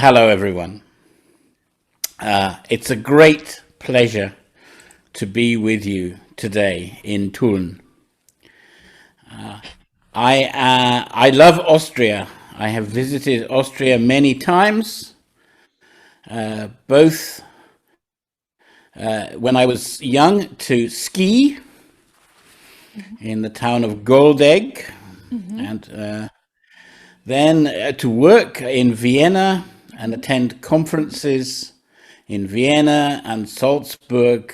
Hello, everyone. It's a great pleasure to be with you today in Tulln. I love Austria. I have visited Austria many times, both when I was young to ski in the town of Goldegg, and then to work in Vienna and attend conferences in Vienna and Salzburg,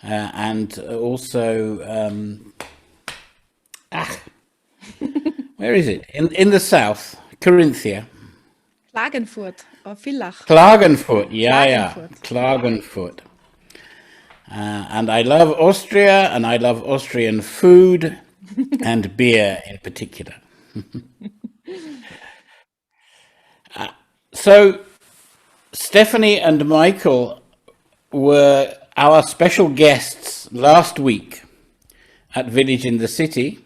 and also, where is it? In the south, Carinthia. Klagenfurt or Villach. Klagenfurt, yeah, Klagenfurt. And I love Austria, and I love Austrian food and beer in particular. So Stephanie and Michael were our special guests last week at Village in the City,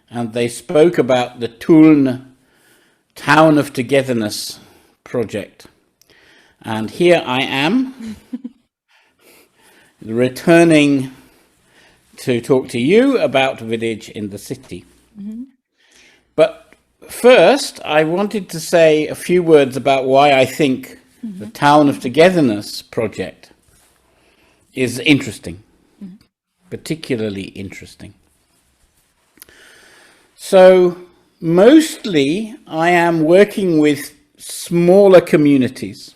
and they spoke about the Tulln Town of Togetherness project. And here I am, returning to talk to you about Village in the City. But first, I wanted to say a few words about why I think the Town of Togetherness project is interesting, particularly interesting. So, mostly I am working with smaller communities.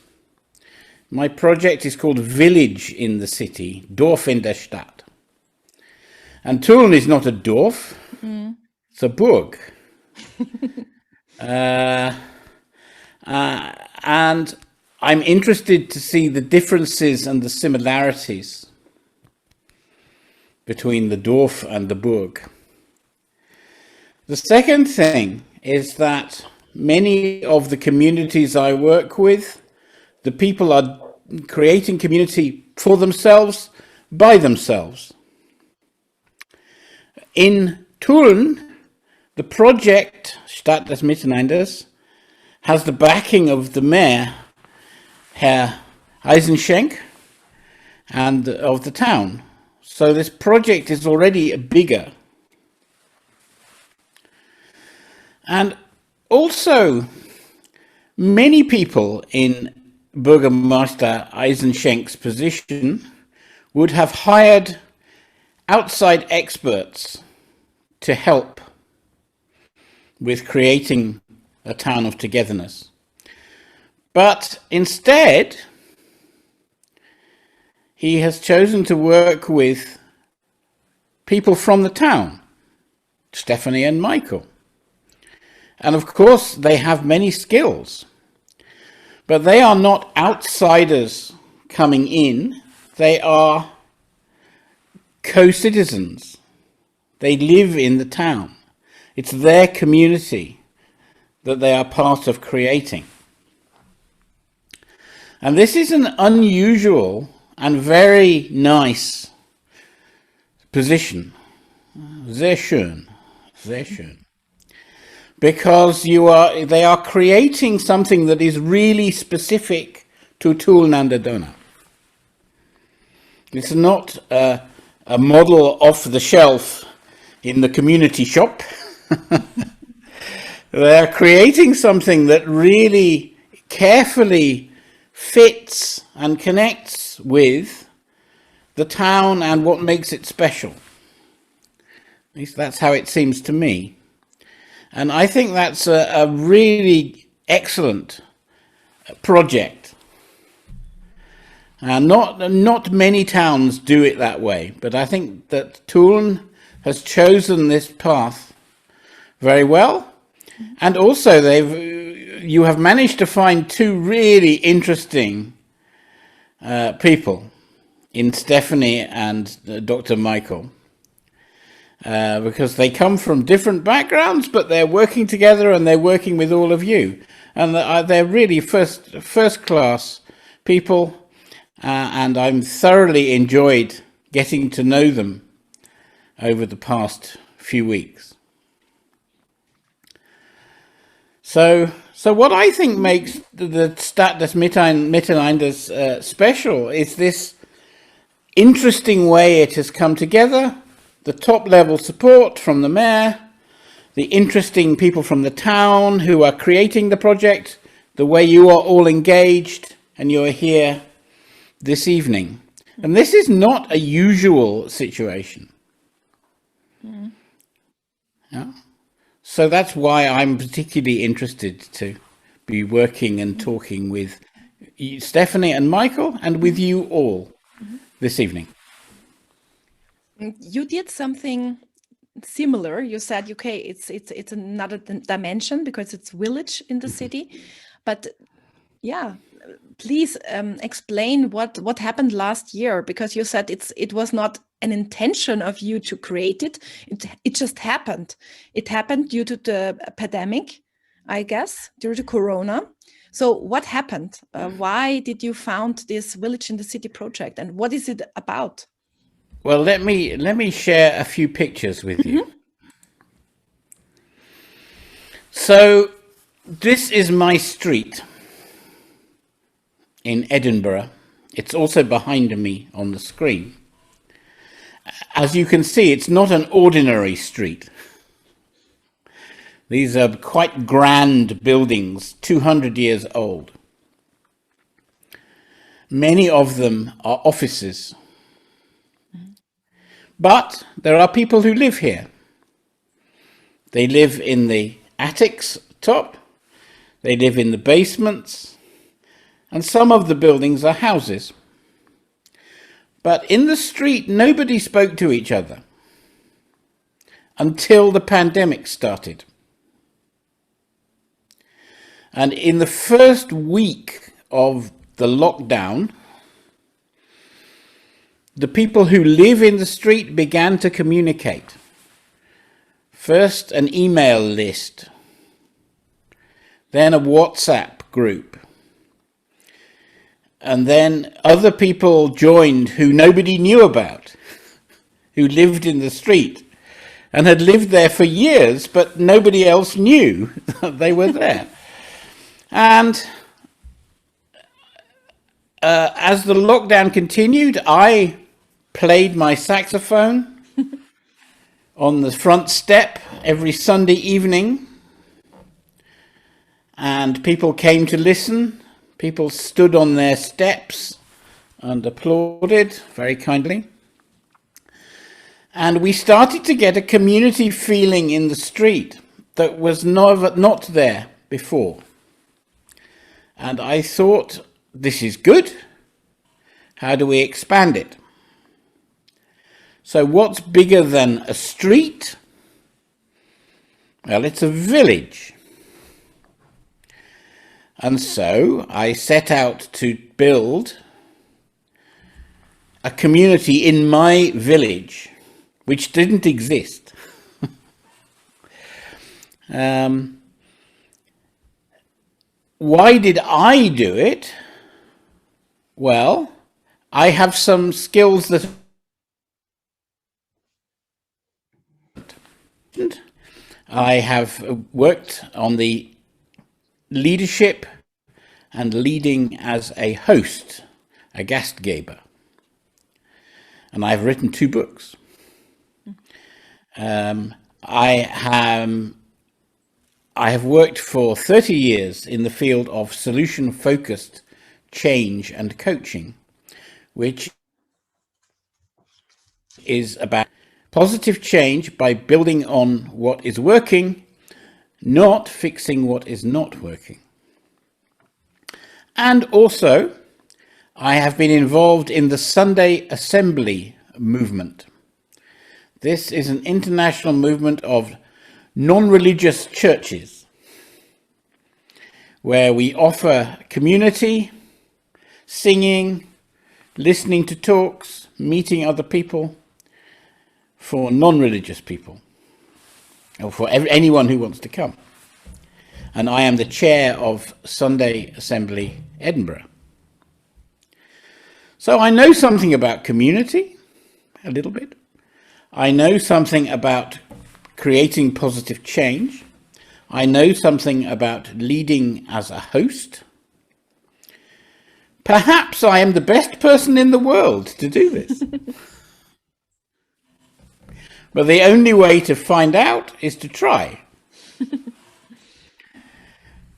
My project is called Village in the City, Dorf in der Stadt. And Tulln is not a Dorf, it's a Burg. And I'm interested to see the differences and the similarities between the Dorf and the Burg. The second thing is that many of the communities I work with, the people are creating community for themselves, by themselves. In Tulln, the project Stadt des Miteinanders has the backing of the mayor, Herr Eisenschenk, and of the town. So this project is already bigger. And also, many people in Bürgermeister Eisenschenk's position would have hired outside experts to help with creating a town of togetherness. But instead, he has chosen to work with people from the town, Stephanie and Michael. And of course, they have many skills, but they are not outsiders coming in. They are co-citizens. They live in the town. It's their community that they are part of creating. And this is an unusual and very nice position. Sehr schön, sehr schön. Because they are creating something that is really specific to Tulln an der Donau. It's not a model off the shelf in the community shop. They are creating something that really carefully fits and connects with the town and what makes it special. At least that's how it seems to me. And I think that's a really excellent project. Not many towns do it that way, but I think that Tulln has chosen this path very well. And also you have managed to find two really interesting people in Stephanie and Dr. Michael. Because they come from different backgrounds, but they're working together and they're working with all of you. And they're really first-class people, and I'm thoroughly enjoyed getting to know them over the past few weeks. So So what I think makes the Stadt des Miteinanders special is this interesting way it has come together, the top level support from the mayor, the interesting people from the town who are creating the project, the way you are all engaged and you're here this evening. And this is not a usual situation. Yeah? So that's why I'm particularly interested to be working and talking with Stephanie and Michael and with you all this evening. You did something similar. You said, okay, it's another dimension because it's village in the city. But yeah, please explain what happened last year, because you said it was not an intention of you to create it. It just happened. It happened due to the pandemic, I guess, due to Corona. So what happened? Why did you found this Village in the City project, and what is it about? Well, let me share a few pictures with you. So this is my street in Edinburgh. It's also behind me on the screen. As you can see, it's not an ordinary street. These are quite grand buildings, 200 years old. Many of them are offices. But there are people who live here. They live in the attics top, they live in the basements, and some of the buildings are houses. But in the street, nobody spoke to each other until the pandemic started. And in the first week of the lockdown, the people who live in the street began to communicate. First, an email list, then a WhatsApp group. And then other people joined who nobody knew about, who lived in the street and had lived there for years, but nobody else knew that they were there. And as the lockdown continued, I played my saxophone on the front step every Sunday evening, and people came to listen. People stood on their steps and applauded very kindly. And we started to get a community feeling in the street that was not there before. And I thought, this is good. How do we expand it? So what's bigger than a street? Well, it's a village. And so I set out to build a community in my village, which didn't exist. Why did I do it? Well, I have some skills that I have worked on the leadership and leading as a host, a Gastgeber. And I've written 2 books. I have worked for 30 years in the field of solution-focused change and coaching, which is about positive change by building on what is working, not fixing what is not working. And also, I have been involved in the Sunday Assembly movement. This is an international movement of non-religious churches where we offer community, singing, listening to talks, meeting other people for non-religious people, or for anyone who wants to come. And I am the chair of Sunday Assembly Edinburgh. So I know something about community, a little bit. I know something about creating positive change. I know something about leading as a host. Perhaps I am the best person in the world to do this. But the only way to find out is to try.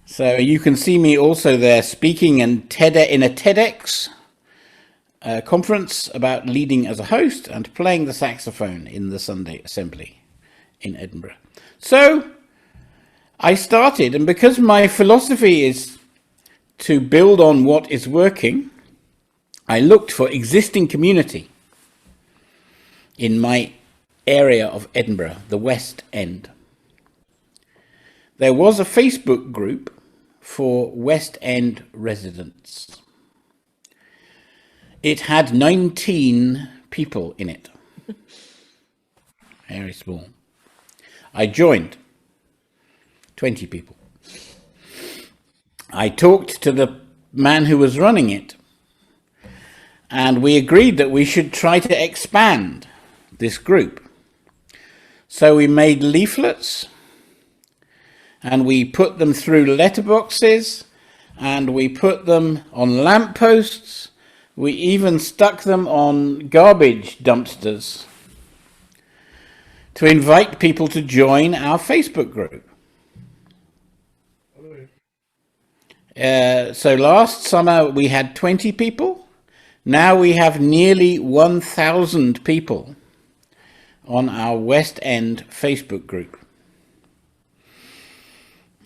So you can see me also there speaking in a TEDx conference about leading as a host and playing the saxophone in the Sunday assembly in Edinburgh. So I started, and because my philosophy is to build on what is working, I looked for existing community in my area of Edinburgh, the West End. There was a Facebook group for West End residents. It had 19 people in it. Very small. I joined. 20 people. I talked to the man who was running it, and we agreed that we should try to expand this group. So we made leaflets, and we put them through letterboxes, and we put them on lampposts. We even stuck them on garbage dumpsters to invite people to join our Facebook group. So last summer we had 20 people. Now we have nearly 1,000 people on our West End Facebook group.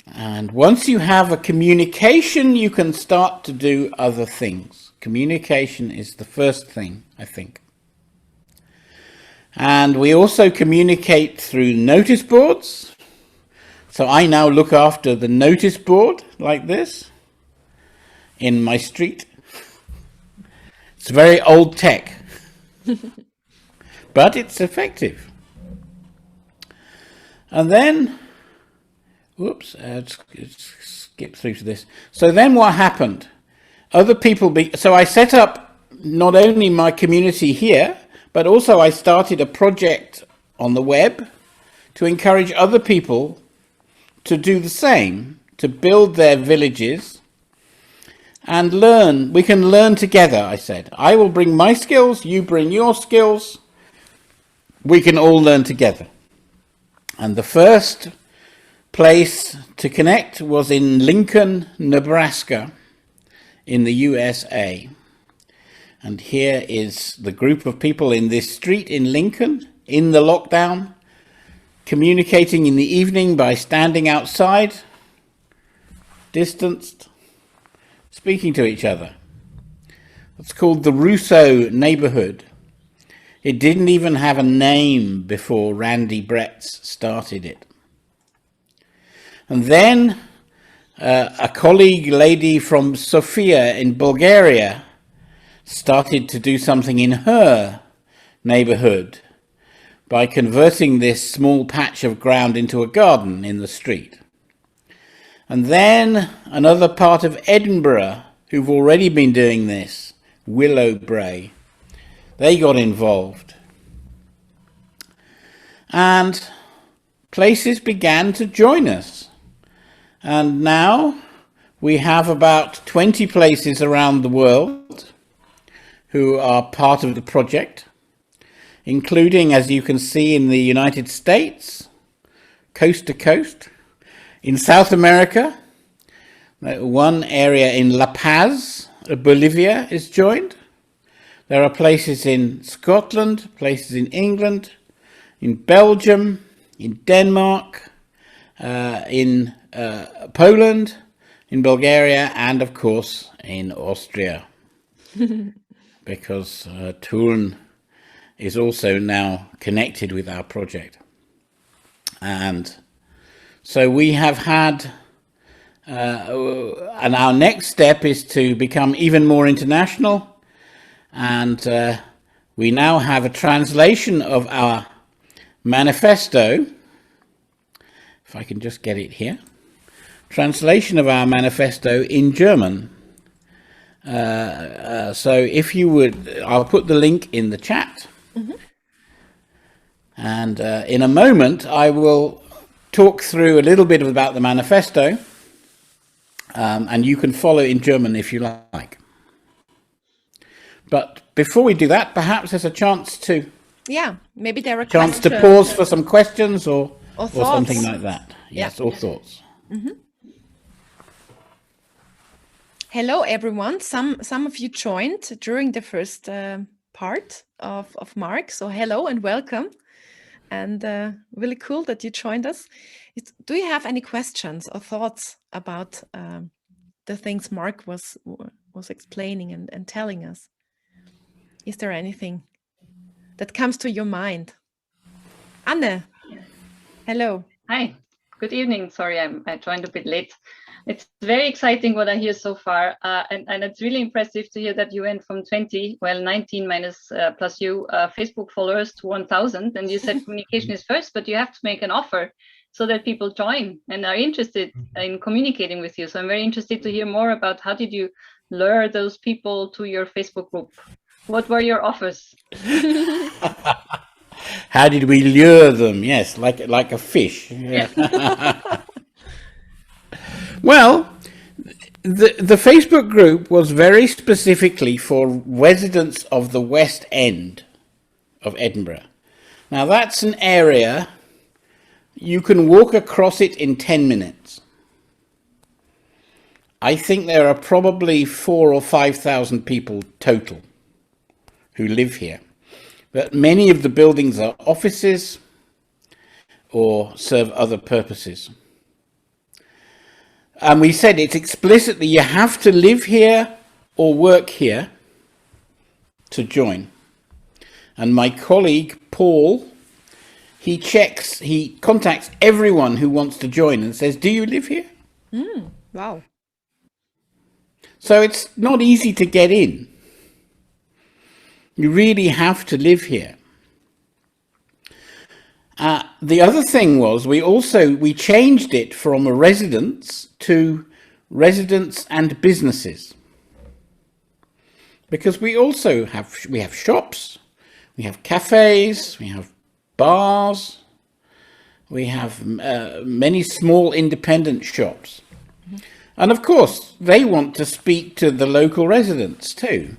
And once you have a communication, you can start to do other things. Communication is the first thing, I think. And we also communicate through notice boards. So I now look after the notice board like this in my street. It's very old tech, but it's effective. And then, whoops, let's skip through to this. So then what happened? Other people, so I set up not only my community here, but also I started a project on the web to encourage other people to do the same, to build their villages and learn. We can learn together, I said. I will bring my skills, you bring your skills. We can all learn together. And the first place to connect was in Lincoln, Nebraska, in the USA. And here is the group of people in this street in Lincoln, in the lockdown, communicating in the evening by standing outside, distanced, speaking to each other. It's called the Russo neighborhood. It didn't even have a name before Randy Bretz started it. And then a colleague lady from Sofia in Bulgaria started to do something in her neighborhood by converting this small patch of ground into a garden in the street. And then another part of Edinburgh, who've already been doing this, Willowbrae, they got involved. And places began to join us. And now we have about 20 places around the world who are part of the project, including, as you can see, in the United States, coast to coast. In South America, one area in La Paz, Bolivia, is joined. There are places in Scotland, places in England, in Belgium, in Denmark, in Poland, in Bulgaria, and of course in Austria. Because Tulln is also now connected with our project. And so we have had, and our next step is to become even more international. And we now have a translation of our manifesto. If I can just get it here. Translation of our manifesto in German. So if you would, I'll put the link in the chat. Mm-hmm. And in a moment, I will talk through a little bit about the manifesto, and you can follow in German if you like. But before we do that, perhaps there's a chance to maybe there are pause for some questions or something like that. Yes, or thoughts. Hello, everyone. Some of you joined during the first part of Mark. So hello and welcome. And really cool that you joined us. Do you have any questions or thoughts about the things Mark was explaining and telling us? Is there anything that comes to your mind? Anne, hello. Hi, good evening. Sorry, I joined a bit late. It's very exciting what I hear so far. And it's really impressive to hear that you went from 19 minus plus you Facebook followers to 1,000. And you said communication is first, but you have to make an offer so that people join and are interested in communicating with you. So I'm very interested to hear more about how did you lure those people to your Facebook group? What were your offers? How did we lure them? Yes, like a fish. Yeah. Well, the Facebook group was very specifically for residents of the West End of Edinburgh. Now that's an area you can walk across it in 10 minutes. I think there are probably 4,000 or 5,000 people total who live here. But many of the buildings are offices or serve other purposes. And we said it's explicitly you have to live here or work here to join. And my colleague, Paul, he contacts everyone who wants to join and says, do you live here? Wow. So it's not easy to get in. You really have to live here. The other thing was we changed it from a residence to residents and businesses, because we have shops, we have cafes, we have bars, we have many small independent shops, and of course they want to speak to the local residents too.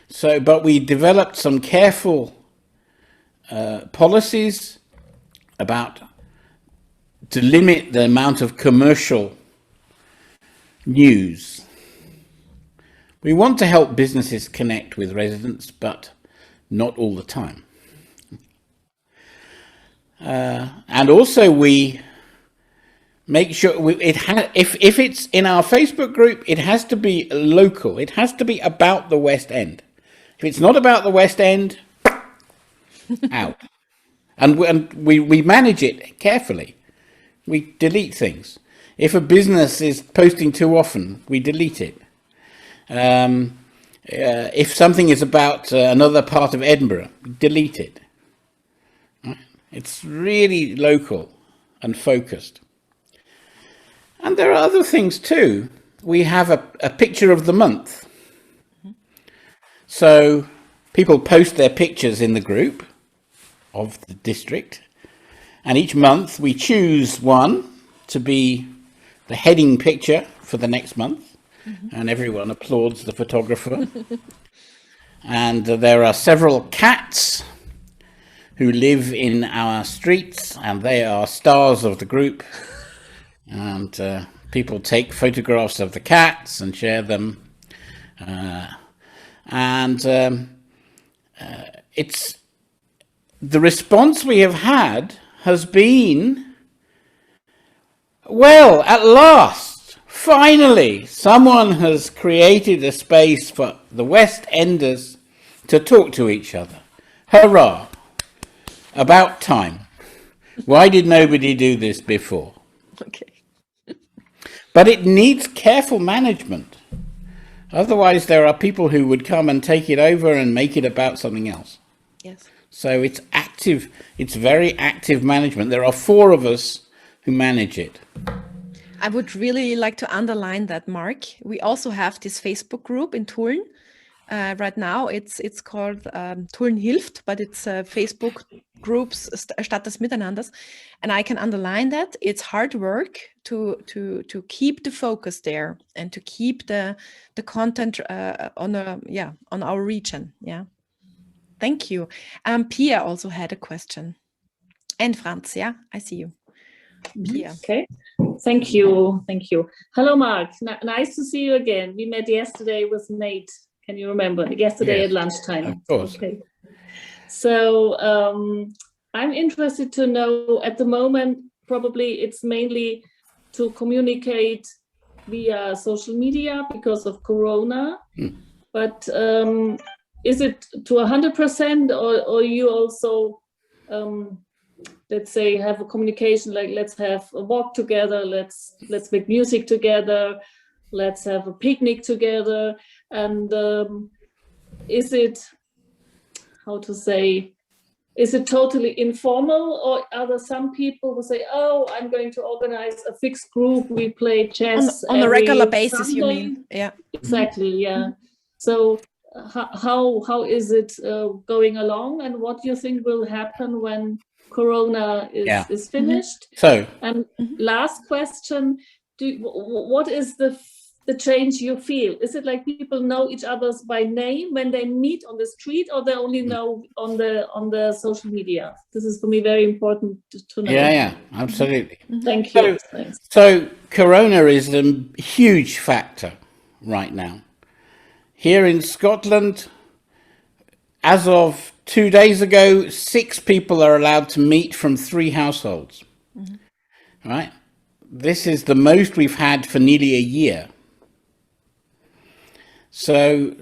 So, but we developed some careful policies to limit the amount of commercial news. We want to help businesses connect with residents, but not all the time. And also we make sure if it's in our Facebook group, it has to be local. It has to be about the West End. If it's not about the West End, out. And we manage it carefully. We delete things. If a business is posting too often, we delete it. If something is about another part of Edinburgh, delete it. It's really local and focused. And there are other things too. We have a picture of the month. So people post their pictures in the group of the district, and each month we choose one to be the heading picture for the next month, and everyone applauds the photographer. And there are several cats who live in our streets, and they are stars of the group, and people take photographs of the cats and share them, it's the response we have had has been, well, at last, finally, someone has created a space for the West Enders to talk to each other. Hurrah! About time. Why did nobody do this before? Okay. But it needs careful management. Otherwise, there are people who would come and take it over and make it about something else. Yes. So it's active, it's very active management. There are 4 of us who manage it. I would really like to underline that, Mark. We also have this Facebook group in Tulln, right now. It's called Tulln hilft, but it's Facebook groups Stadt des Miteinanders, and I can underline that it's hard work to keep the focus there and to keep the content on our region. Yeah, thank you. Pia also had a question, and Franz. Yeah, I see you. Pia. Okay. Thank you. Hello, Mark. Nice to see you again. We met yesterday with Nate. Can you remember? Yesterday at lunchtime. Of course. Okay. So I'm interested to know, at the moment, probably it's mainly to communicate via social media because of Corona. But is it to 100%, or you also let's say have a communication, like let's have a walk together, let's make music together, let's have a picnic together? And is it, how to say, is it totally informal, or are there some people who say, oh, I'm going to organize a fixed group, we play chess on a regular basis, Sunday? you mean? Yeah, Exactly. Yeah. So how is it going along, and what do you think will happen when Corona is finished? So, and last question, what is the change you feel? Is it like people know each other's by name when they meet on the street, or they only know on the social media? This is for me very important to know. Yeah, absolutely. Thank you. So Corona is a huge factor right now. Here in Scotland, as of 2 days ago, 6 people are allowed to meet from 3 households. Right? This is the most we've had for nearly a year. So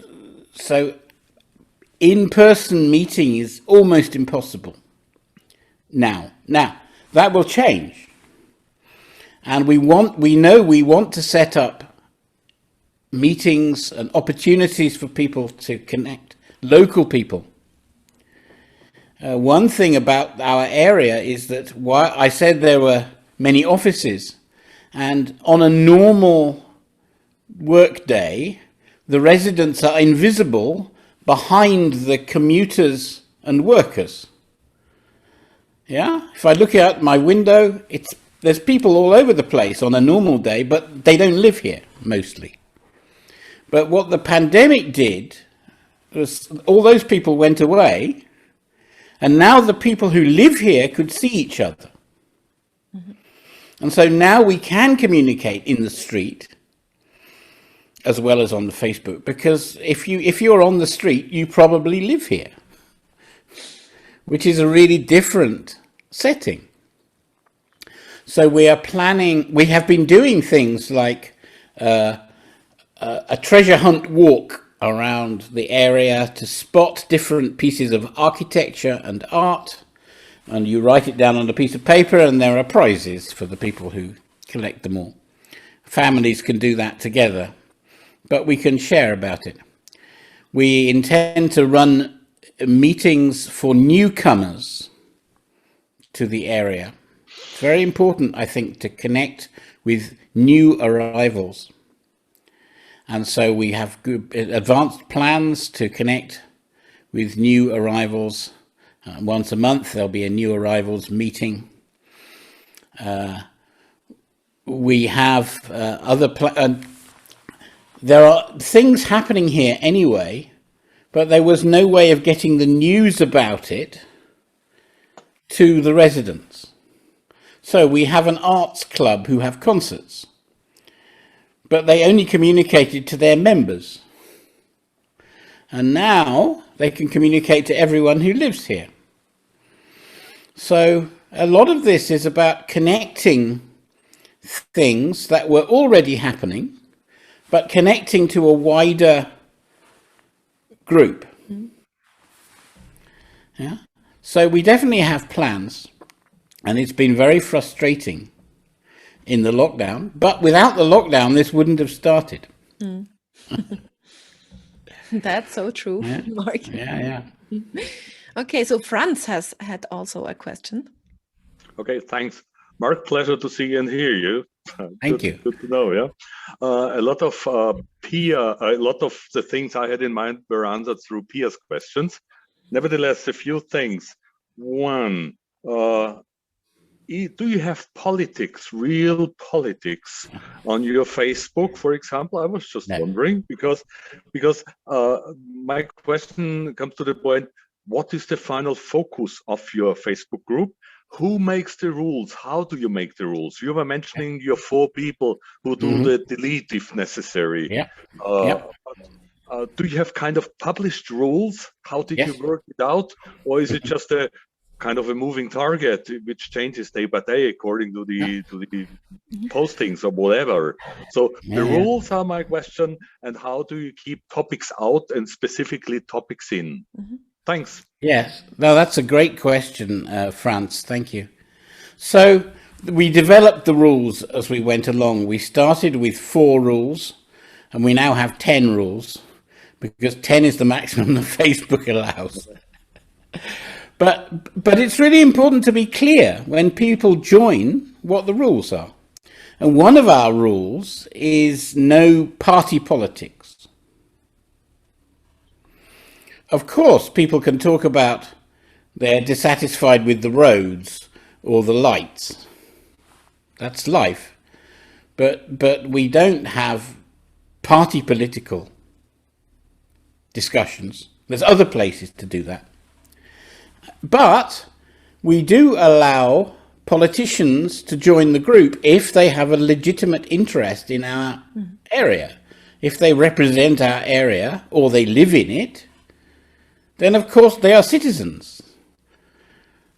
in-person meeting is almost impossible now. Now, that will change. And we want to set up meetings and opportunities for people to connect, local people. One thing about our area is that I said there were many offices, and on a normal work day, the residents are invisible behind the commuters and workers. Yeah, if I look out my window, there's people all over the place on a normal day, but they don't live here mostly. But what the pandemic did was all those people went away, and now the people who live here could see each other. And so now we can communicate in the street as well as on the Facebook, because if you're on the street, you probably live here, which is a really different setting. So we have been doing things like a treasure hunt walk around the area to spot different pieces of architecture and art, and you write it down on a piece of paper, and there are prizes for the people who collect them all. Families can do that together, but we can share about it. We intend to run meetings for newcomers to the area. It's very important, I think, to connect with new arrivals. And so we have good advanced plans to connect with new arrivals. Once a month, there'll be a new arrivals meeting. We have there are things happening here anyway, but there was no way of getting the news about it to the residents. So we have an arts club who have concerts, but they only communicated to their members. And now they can communicate to everyone who lives here. So a lot of this is about connecting things that were already happening, but connecting to a wider group. Yeah. So we definitely have plans, and it's been very frustrating in the lockdown, but without the lockdown, this wouldn't have started. That's so true, Yeah. Mark. Yeah. Okay, so Franz had also a question. Okay, thanks. Mark, pleasure to see and hear you. Thank you. Good to know. Yeah, a lot of a lot of the things I had in mind were answered through Pia's questions. Nevertheless, a few things. One, do you have politics, real politics, on your Facebook, for example? I was just wondering because my question comes to the point: what is the final focus of your Facebook group? Who makes the rules? How do you make the rules? You were mentioning your 4 people who do the delete if necessary. Yeah. Do you have kind of published rules? How did you work it out? Or is it just a kind of a moving target which changes day by day according to the postings or whatever? So the rules are my question, and how do you keep topics out and specifically topics in? Thanks. Yes, no, that's a great question, Franz. Thank you. So we developed the rules as we went along. We started with 4 rules, and we now have 10 rules, because 10 is the maximum that Facebook allows. But it's really important to be clear when people join what the rules are. And one of our rules is no party politics. Of course, people can talk about they're dissatisfied with the roads or the lights. That's life. But we don't have party political discussions. There's other places to do that. But we do allow politicians to join the group if they have a legitimate interest in our area. If they represent our area or they live in it, then of course they are citizens.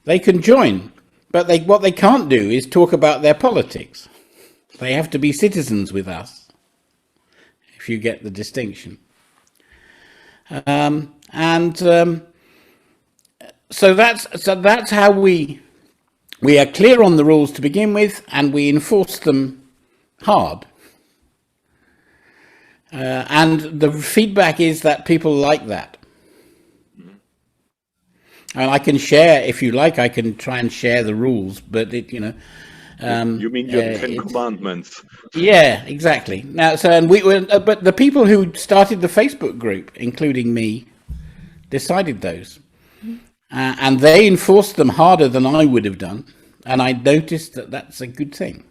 They can join, but what they can't do is talk about their politics. They have to be citizens with us, if you get the distinction. So that's how we are clear on the rules to begin with, and we enforce them hard. And the feedback is that people like that. And I can share, if you like, I can try and share the rules, but you mean your 10 commandments? Yeah, exactly. Now, but the people who started the Facebook group, including me, decided those, and they enforced them harder than I would have done. And I noticed that that's a good thing.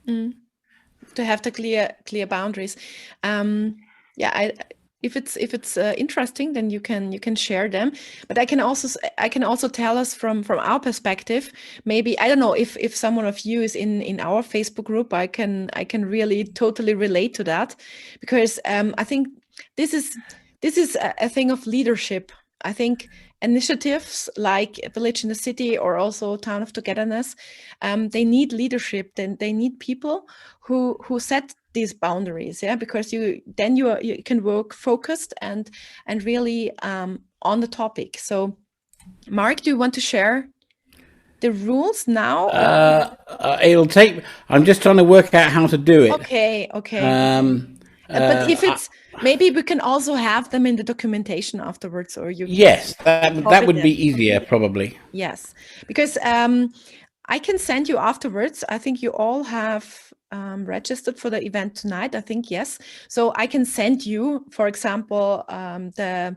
To have the clear boundaries. If it's interesting, then you can share them. But I can also tell us from our perspective. Maybe I don't know if someone of you is in our Facebook group. I can really totally relate to that, because I think this is a thing of leadership. I think initiatives like Village in the City or also Town of Togetherness, they need leadership. Then they need people who set these boundaries, because you can work focused and really on the topic. So, Mark, do you want to share the rules now? It'll take. I'm just trying to work out how to do it. Okay. But if it's maybe we can also have them in the documentation afterwards, or you. Yes, that would be easier, probably. Yes, because I can send you afterwards. I think you all have registered for the event tonight. I think yes. So I can send you, for example, the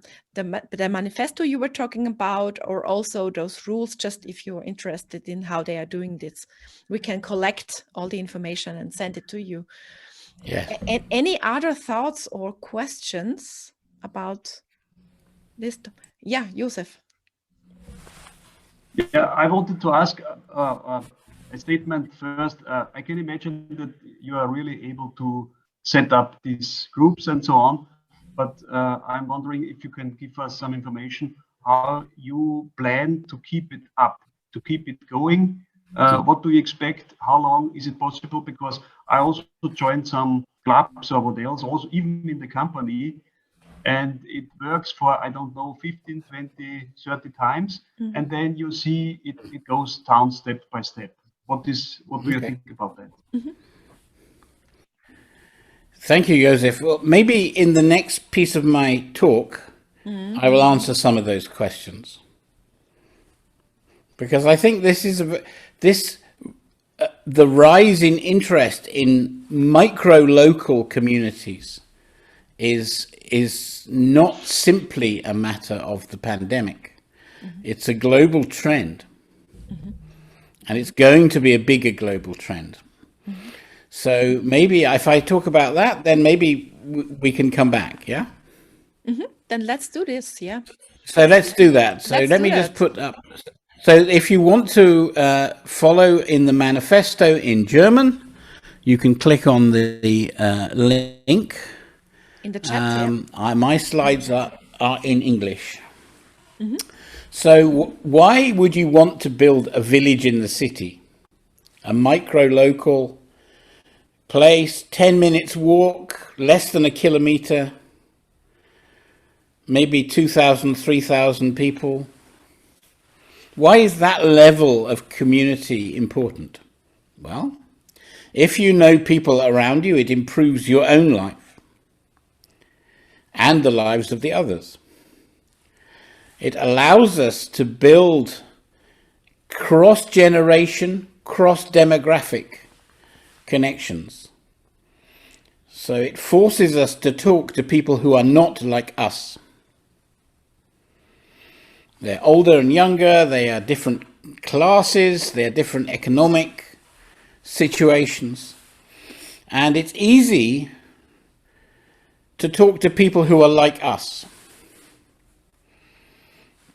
manifesto you were talking about, or also those rules. Just if you're interested in how they are doing this, we can collect all the information and send it to you. Yeah. Any other thoughts or questions about this? Yeah, Josef. Yeah, I wanted to ask a statement first. I can imagine that you are really able to set up these groups and so on, but I'm wondering if you can give us some information how you plan to keep it up, to keep it going. What do you expect? How long is it possible? Because I also joined some clubs or what else, also even in the company, and it works for, I don't know, 15, 20, 30 times. And then you see it goes down step by step. What do you think about that? Thank you, Josef. Well, maybe in the next piece of my talk, I will answer some of those questions. Because I think this the rise in interest in micro-local communities is not simply a matter of the pandemic. It's a global trend. And it's going to be a bigger global trend. So maybe if I talk about that, then maybe we can come back, yeah? Then let's do this, yeah. So let's do that. So let me just put up. So if you want to follow in the manifesto in German, you can click on the link. In the chat, My slides are in English. So why would you want to build a village in the city? A micro-local place, 10 minutes walk, less than a kilometer, maybe 2,000, 3,000 people. Why is that level of community important? Well, if you know people around you, it improves your own life and the lives of the others. It allows us to build cross-generation, cross-demographic connections. So it forces us to talk to people who are not like us. They're older and younger, they are different classes, they are different economic situations. And it's easy to talk to people who are like us.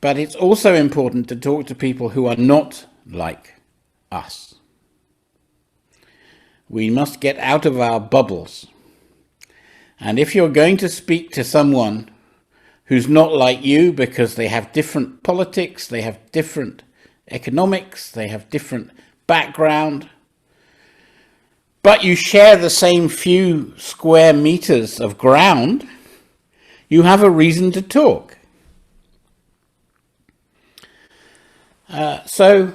But it's also important to talk to people who are not like us. We must get out of our bubbles. And if you're going to speak to someone who's not like you because they have different politics, they have different economics, they have different background, but you share the same few square meters of ground, you have a reason to talk. So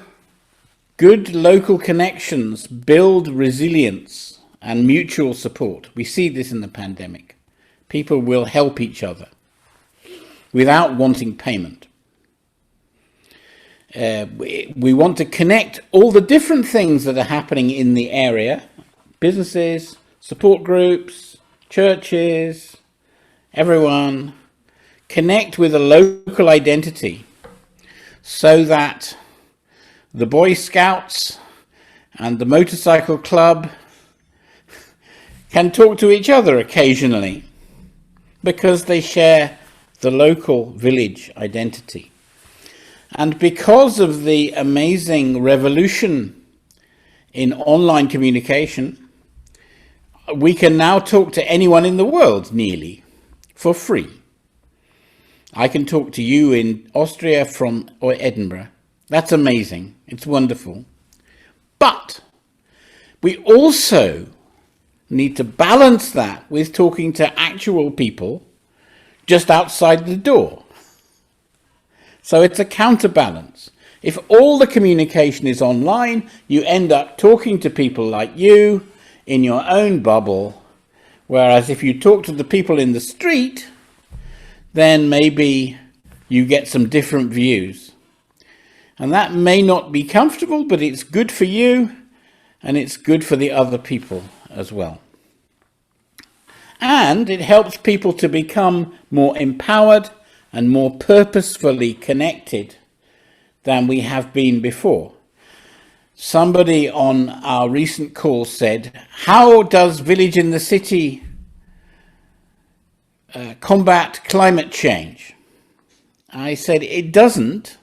good local connections build resilience and mutual support. We see this in the pandemic. People will help each other without wanting payment. We want to connect all the different things that are happening in the area, businesses, support groups, churches, everyone, connect with a local identity so that the Boy Scouts and the motorcycle club can talk to each other occasionally because they share the local village identity. And because of the amazing revolution in online communication, we can now talk to anyone in the world nearly for free. I can talk to you in Austria or Edinburgh. That's amazing. It's wonderful. But we also need to balance that with talking to actual people just outside the door. So it's a counterbalance. If all the communication is online, you end up talking to people like you in your own bubble, whereas if you talk to the people in the street, then maybe you get some different views. And that may not be comfortable, but it's good for you and it's good for the other people as well. And it helps people to become more empowered and more purposefully connected than we have been before. Somebody on our recent call said, how does Village in the City combat climate change? I said, it doesn't,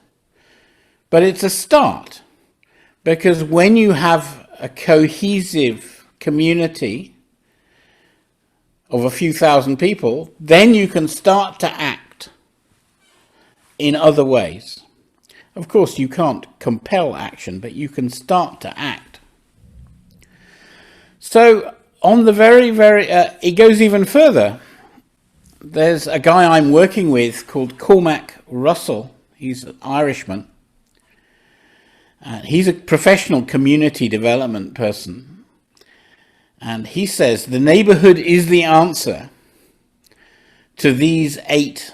but it's a start. Because when you have a cohesive community of a few thousand people, then you can start to act in other ways. Of course, you can't compel action, but you can start to act. So on the it goes even further. There's a guy I'm working with called Cormac Russell. He's an Irishman. He's a professional community development person. And he says the neighborhood is the answer to these 8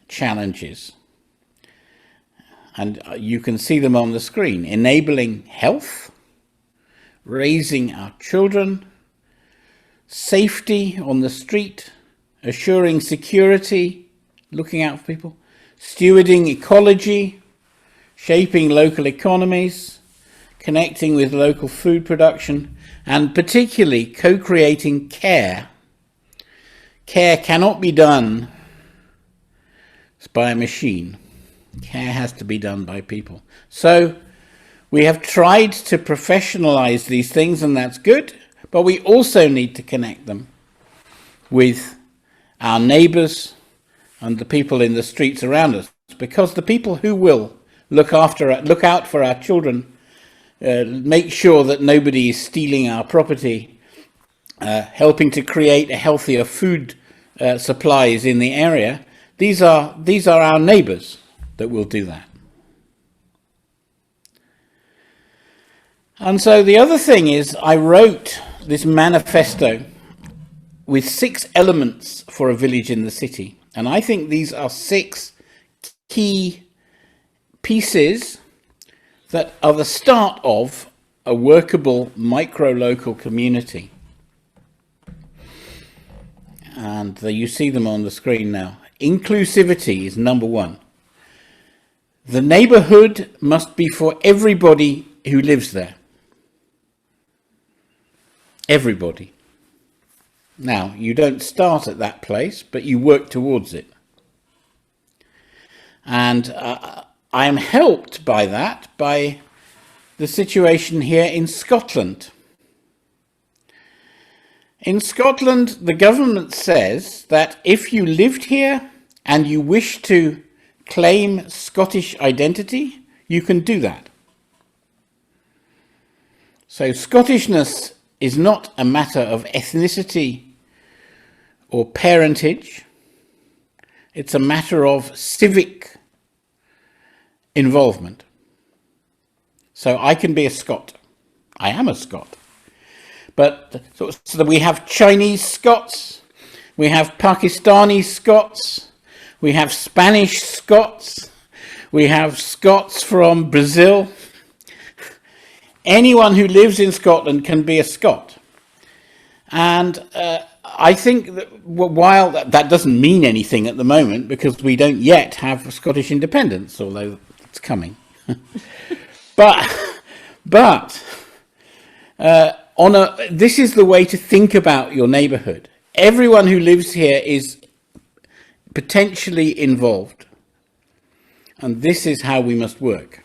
challenges. And you can see them on the screen. Enabling health, raising our children, safety on the street, assuring security, looking out for people, stewarding ecology, shaping local economies, connecting with local food production, and particularly co-creating care. Care cannot be done by a machine. Care has to be done by people. So we have tried to professionalize these things, and that's good, but we also need to connect them with our neighbors and the people in the streets around us, because the people who will look out for our children, make sure that nobody is stealing our property, helping to create a healthier food supplies in the area, these are our neighbors that will do that. And so the other thing is, I wrote this manifesto with 6 elements for a village in the city. And I think these are 6 key pieces that are the start of a workable micro-local community. And you see them on the screen now. Inclusivity is number 1. The neighborhood must be for everybody who lives there. Everybody. Now, you don't start at that place, but you work towards it. And I am helped by that, by the situation here in Scotland. In Scotland, the government says that if you lived here and you wish to claim Scottish identity, you can do that. So Scottishness is not a matter of ethnicity or parentage. It's a matter of civic involvement. So I can be a Scot. I am a Scot. But so we have Chinese Scots, we have Pakistani Scots, we have Spanish Scots, we have Scots from Brazil. Anyone who lives in Scotland can be a Scot. And I think that while that doesn't mean anything at the moment, because we don't yet have Scottish independence, although it's coming. But this is the way to think about your neighbourhood. Everyone who lives here is potentially involved. And this is how we must work.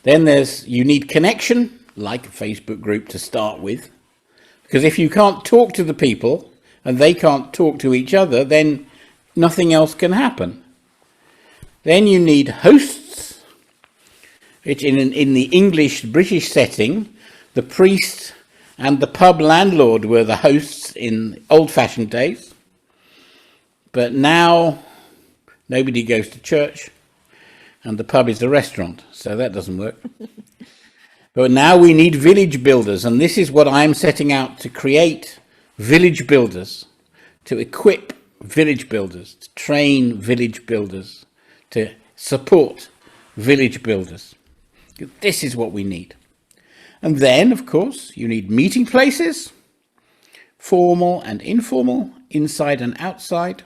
Then you need connection, like a Facebook group to start with. Because if you can't talk to the people and they can't talk to each other, then nothing else can happen. Then you need hosts, which in the English-British setting, the priest and the pub landlord were the hosts in old-fashioned days. But now nobody goes to church and the pub is a restaurant, so that doesn't work. But now we need village builders, and this is what I'm setting out to create: village builders, to equip village builders, to train village builders, to support village builders. This is what we need. And then, of course, you need meeting places, formal and informal, inside and outside.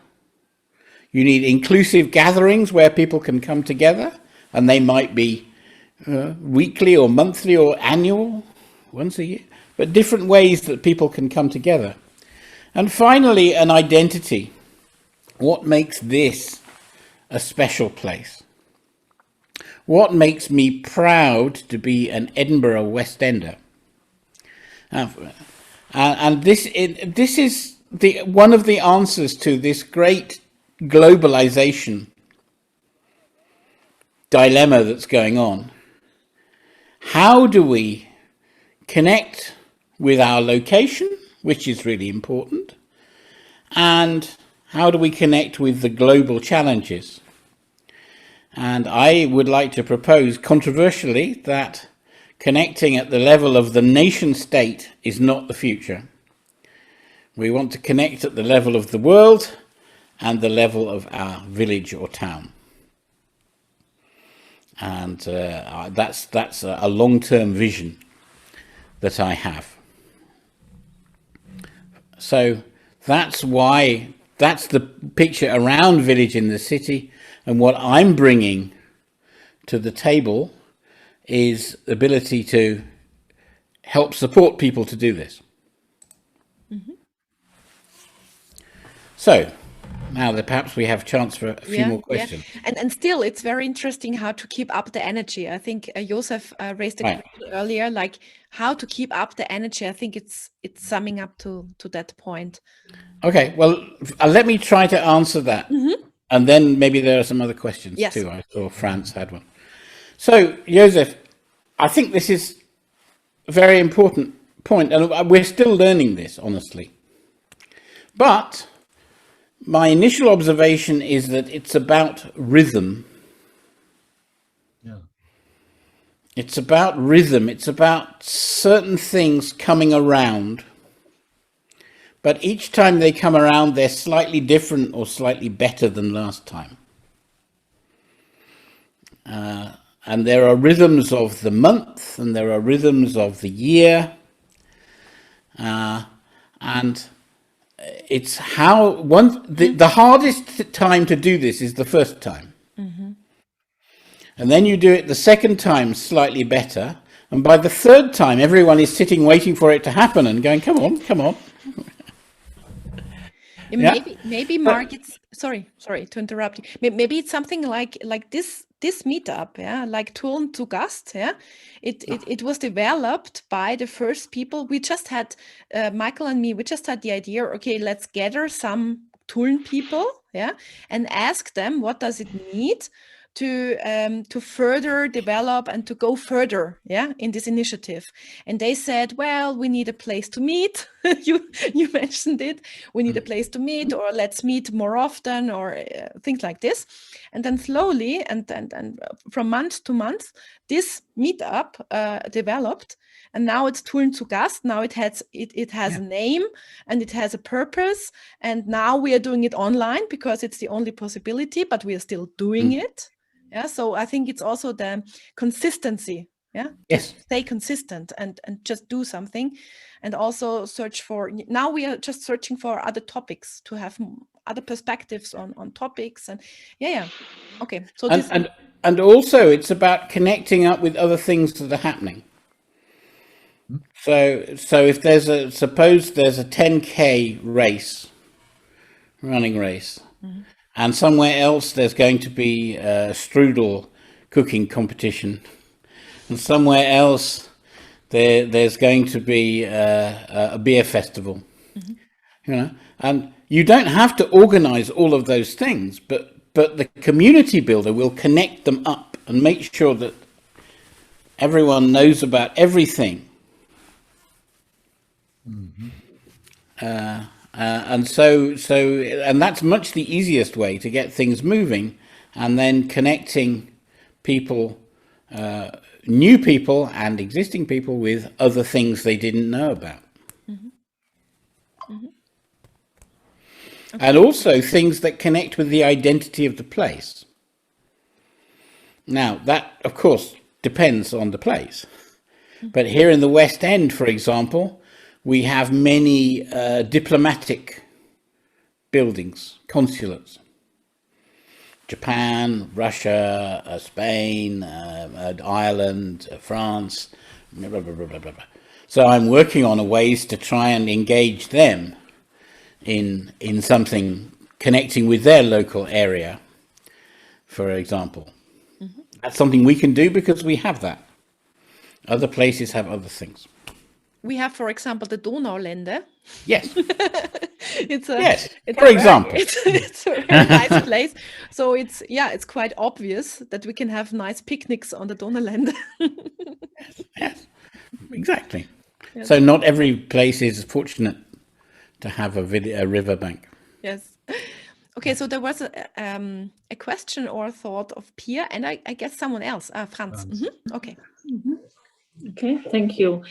You need inclusive gatherings where people can come together, and they might be weekly or monthly or annual, once a year, but different ways that people can come together. And finally, an identity. What makes this a special place? What makes me proud to be an Edinburgh West Ender? And this is one of the answers to this great globalization dilemma that's going on. How do we connect with our location, which is really important, and how do we connect with the global challenges? And I would like to propose controversially that connecting at the level of the nation state is not the future. We want to connect at the level of the world and the level of our village or town. And that's a long-term vision. that I have. So that's why, that's the picture around Village in the city, and what I'm bringing to the table is the ability to help support people to do this. Mm-hmm. So now that perhaps we have a chance for a few more questions. Yeah. And still, it's very interesting how to keep up the energy. I think Josef raised a question earlier, like how to keep up the energy. I think it's summing up to that point. Okay, well, let me try to answer that. Mm-hmm. And then maybe there are some other questions too. I saw Franz had one. So, Josef, I think this is a very important point, and we're still learning this, honestly. But my initial observation is that it's about rhythm. Yeah. It's about rhythm. It's about certain things coming around. But each time they come around, they're slightly different or slightly better than last time. And there are rhythms of the month, and there are rhythms of the year. And it's how the hardest time to do this is the first time. Mm-hmm. And then you do it the second time slightly better. And by the third time, everyone is sitting waiting for it to happen and going, come on, come on. Maybe Mark, it's sorry to interrupt you. Maybe it's something like this meetup, like Tulln zu Gast, It was developed by the first people. We just had Michael and me. We just had the idea. Okay, let's gather some Tulln people, and ask them what does it need to further develop and to go further, in this initiative. And they said, well, we need a place to meet. you mentioned it. We need a place to meet, or let's meet more often, or things like this. And then slowly and from month to month, this meetup developed. And now it's Tulln zu Gast. Now it has a name and it has a purpose. And now we are doing it online because it's the only possibility, but we are still doing it. Yeah, so I think it's also the consistency, Yes. Stay consistent and just do something, and also search for. Now we are just searching for other topics to have other perspectives on topics, and okay. So and also it's about connecting up with other things that are happening. So if suppose there's a 10K running race. Mm-hmm. And somewhere else there's going to be a strudel cooking competition. And somewhere else there's going to be a beer festival. Mm-hmm. And you don't have to organize all of those things, but the community builder will connect them up and make sure that everyone knows about everything. Mm-hmm. And that's much the easiest way to get things moving, and then connecting people, new people and existing people, with other things they didn't know about. Mm-hmm. Mm-hmm. Okay. And also things that connect with the identity of the place. Now, that, of course, depends on the place. Mm-hmm. But here in the West End, for example, we have many diplomatic buildings, consulates. Japan, Russia, Spain, Ireland, France, blah, blah, blah, blah, blah. So I'm working on ways to try and engage them in something connecting with their local area, for example. Mm-hmm. That's something we can do because we have that. Other places have other things. We have, for example, the Donaulände. Yes. It's a very nice place. So it's quite obvious that we can have nice picnics on the Donaulände. Yes, exactly. Yes. So not every place is fortunate to have a riverbank. Yes. Okay, so there was a question or a thought of Pia, and I guess someone else. Franz. Mm-hmm. Okay. Mm-hmm. Okay, thank you.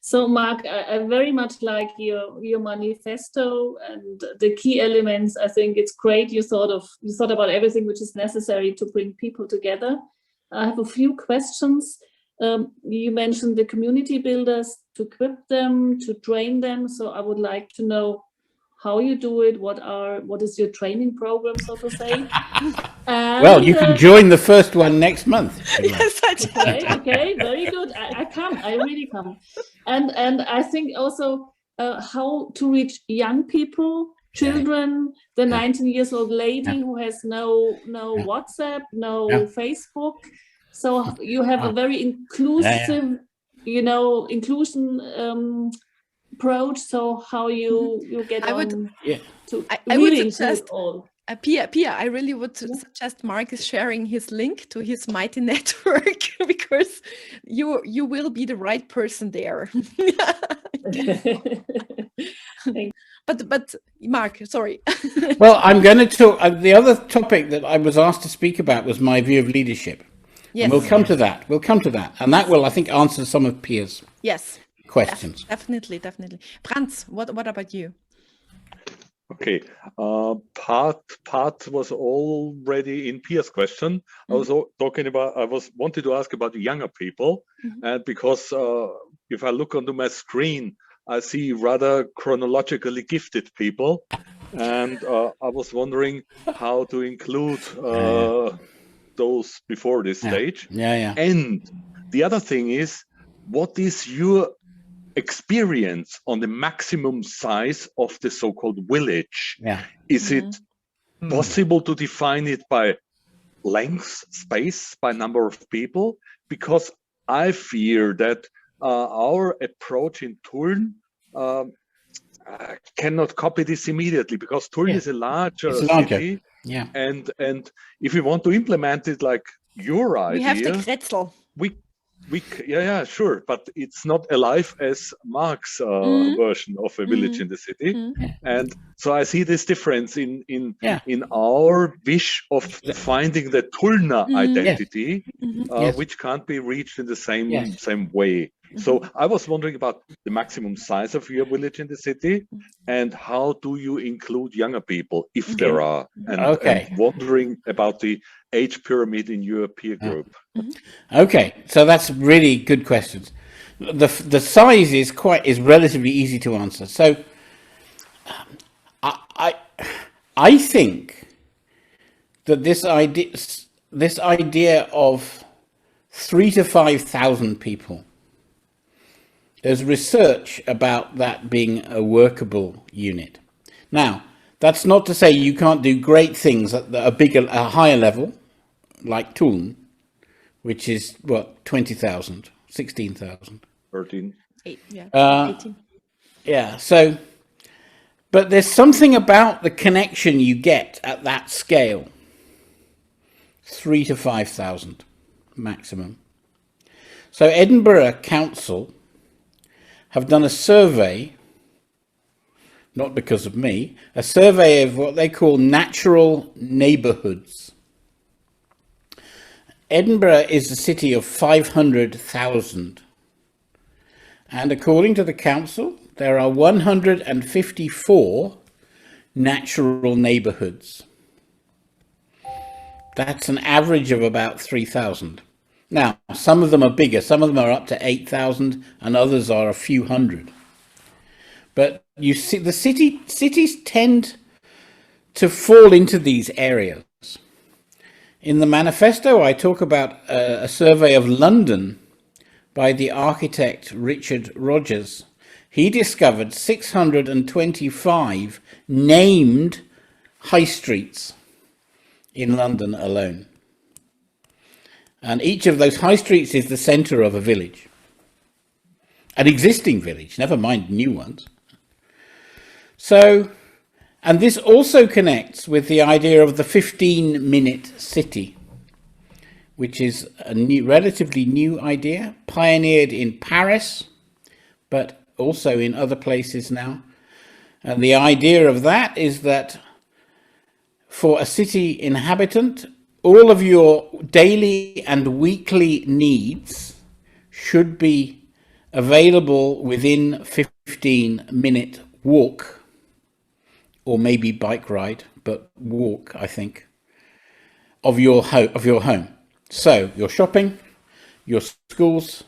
So, Mark, I very much like your manifesto and the key elements. I think it's great. You thought about everything which is necessary to bring people together. I have a few questions. You mentioned the community builders, to equip them, to train them. So I would like to know how you do it. What is your training program, so to say? And, well, you can join the first one next month. Yes, I do. okay, very good. I come. I really come. And I think also how to reach young people, children, the 19-year-old lady who has no WhatsApp, no Facebook. So you have a very inclusive, inclusion approach. So how you get I would- on to I would really suggest- include all. Pia, I really would suggest Mark is sharing his link to his Mighty network because you will be the right person there. But Mark, sorry. Well, I'm going to talk. The other topic that I was asked to speak about was my view of leadership. Yes. And we'll come to that. And that will, I think, answer some of Pia's Yes. questions. Definitely. Franz, what about you? Okay, part was already in Pia's question. I was wanted to ask about the younger people, and because if I look onto my screen, I see rather chronologically gifted people, and I was wondering how to include those before this stage. And the other thing is, what is your experience on the maximum size of the so-called village? Is it possible to define it by length, space, by number of people? Because I fear that our approach in Tulln cannot copy this immediately, because Tulln is a larger city. And if we want to implement it like your idea, we have the Kretzel. Sure, but it's not alive as Mark's version of a village in the city, and so I see this difference in our wish of finding the Tullner identity, which can't be reached in the same way. So I was wondering about the maximum size of your village in the city, and how do you include younger people, if there are, and wondering about the age pyramid in your peer group. Okay, so that's really good questions. The size is relatively easy to answer. So I think that this idea of 3,000 to 5,000 people, there's research about that being a workable unit. Now, that's not to say you can't do great things at a higher level, like Tulln, which is, 20,000, 16,000. 13. 18. Yeah, so, but there's something about the connection you get at that scale, 3,000 to 5,000 maximum. So Edinburgh Council have done a survey, not because of me, a survey of what they call natural neighbourhoods. Edinburgh is a city of 500,000. And according to the council, there are 154 natural neighbourhoods. That's an average of about 3,000. Now, some of them are bigger, some of them are up to 8,000, and others are a few hundred. But you see, the cities tend to fall into these areas. In the manifesto, I talk about a survey of London by the architect Richard Rogers. He discovered 625 named high streets in London alone. And each of those high streets is the centre of a village, an existing village, never mind new ones. So, and this also connects with the idea of the 15-minute city, which is a relatively new idea, pioneered in Paris, but also in other places now. And the idea of that is that for a city inhabitant, all of your daily and weekly needs should be available within 15-minute walk, or maybe bike ride, but walk, I think, of your home. So your shopping, your schools,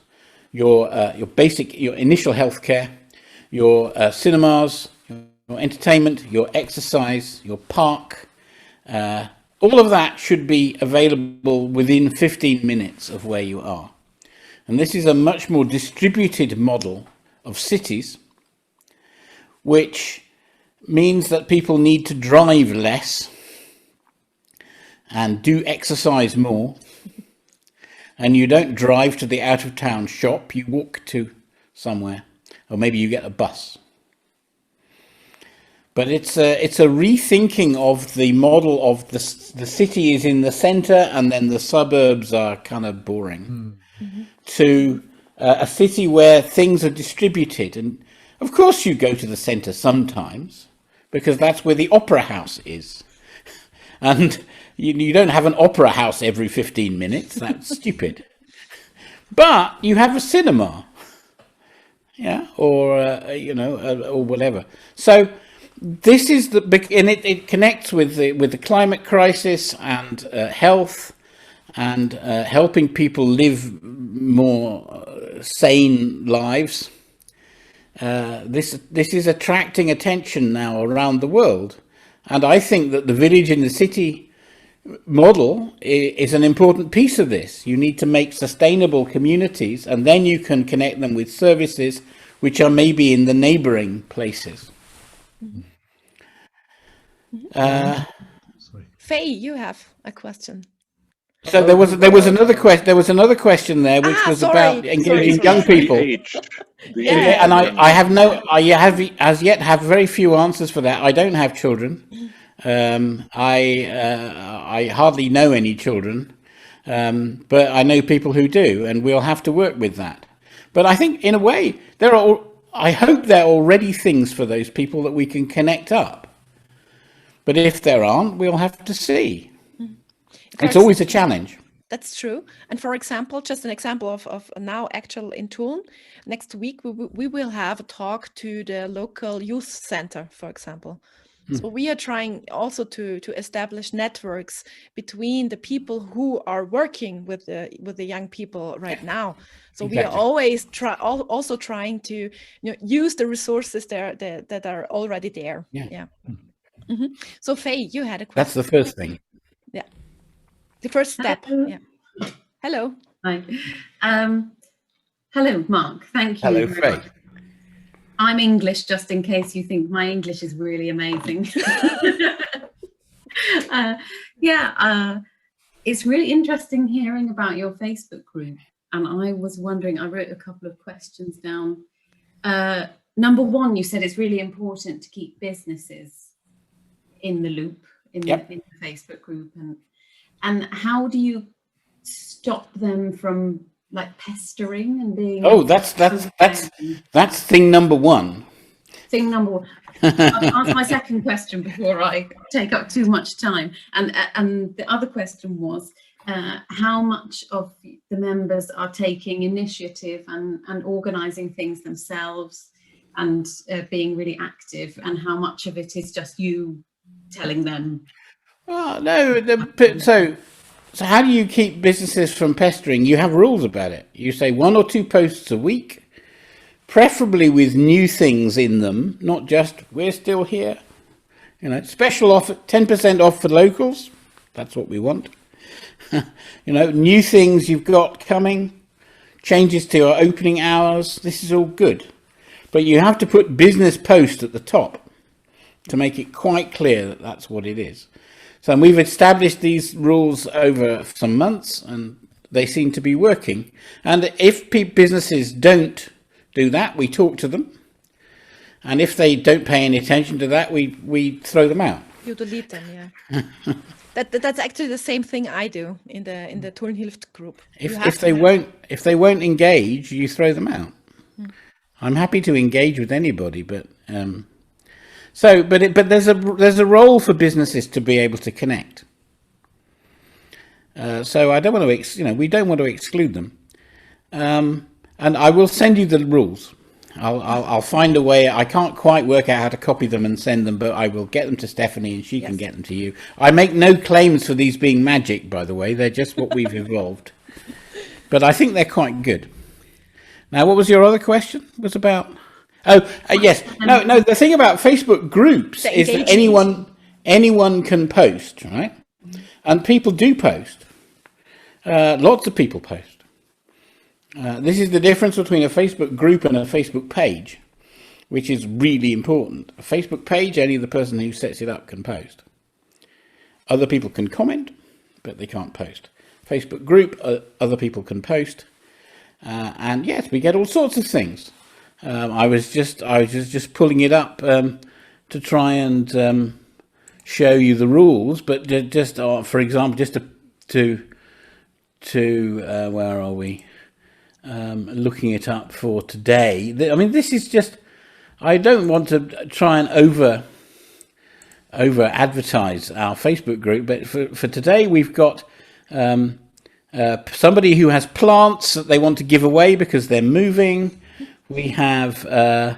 your initial healthcare, your cinemas, your entertainment, your exercise, your park. All of that should be available within 15 minutes of where you are. And this is a much more distributed model of cities, which means that people need to drive less and do exercise more. And you don't drive to the out-of-town shop, you walk to somewhere, or maybe you get a bus. But it's a rethinking of the model of the city is in the center and then the suburbs are kind of boring, to a city where things are distributed. And of course you go to the center sometimes, because that's where the opera house is. And you don't have an opera house every 15 minutes, that's stupid. But you have a cinema, yeah, or, or whatever. So this is and it connects with the climate crisis and health and helping people live more sane lives. This is attracting attention now around the world, and I think that the village in the city model is an important piece of this. You need to make sustainable communities, and then you can connect them with services which are maybe in the neighboring places. Faye, you have a question. So there was another question. There was another question there, which was about engaging young people. And I have as yet have very few answers for that. I don't have children. I hardly know any children, but I know people who do, and we'll have to work with that. But I think, in a way, I hope there are already things for those people that we can connect up. But if there aren't, we'll have to see. It's always a challenge. That's true. And for example, just an example of now actual in Tulln, next week we will have a talk to the local youth center, for example. So we are trying also to establish networks between the people who are working with the young people right now. So we are always also trying to use the resources there that are already there. Yeah. So Faye, you had a question. That's the first thing. Yeah. The first step. Hello. Yeah. Hello. Hi. Hello, Mark. Thank you. Hello, Faye. I'm English, just in case you think my English is really amazing. It's really interesting hearing about your Facebook group. And I was wondering, I wrote a couple of questions down. Number one, you said it's really important to keep businesses in the loop in the Facebook group. And how do you stop them from like pestering and being? Oh, that's thing number one. Thing number one. I'll ask my second question before I take up too much time. And the other question was how much of the members are taking initiative and organizing things themselves and being really active, and how much of it is just you telling them? Oh, no. So how do you keep businesses from pestering? You have rules about it. You say 1 or 2 posts a week, preferably with new things in them, not just we're still here. Special offer, 10% off for locals. That's what we want. New things you've got coming, changes to your opening hours. This is all good. But you have to put business post at the top to make it quite clear that that's what it is. So we've established these rules over some months, and they seem to be working. And if businesses don't do that, we talk to them. And if they don't pay any attention to that, we throw them out. You delete them, yeah. That's actually the same thing I do in the Tulln Hilft group. If they won't engage, you throw them out. I'm happy to engage with anybody, but but there's a role for businesses to be able to connect. So I don't want to, we don't want to exclude them. And I will send you the rules. I'll find a way. I can't quite work out how to copy them and send them, but I will get them to Stephanie and she can get them to you. I make no claims for these being magic, by the way. They're just what we've evolved. but I think they're quite good. Now, what was your other question? Was about? Yes. No. The thing about Facebook groups is that anyone can post, right? And people do post. Lots of people post. This is the difference between a Facebook group and a Facebook page, which is really important. A Facebook page, only the person who sets it up can post. Other people can comment, but they can't post. Facebook group, other people can post. And yes, we get all sorts of things. I was just pulling it up to try and show you the rules, but just for example, just to where are we? Looking it up for today. I mean, this is just. I don't want to try and over advertise our Facebook group, but for today we've got somebody who has plants that they want to give away because they're moving. We have there's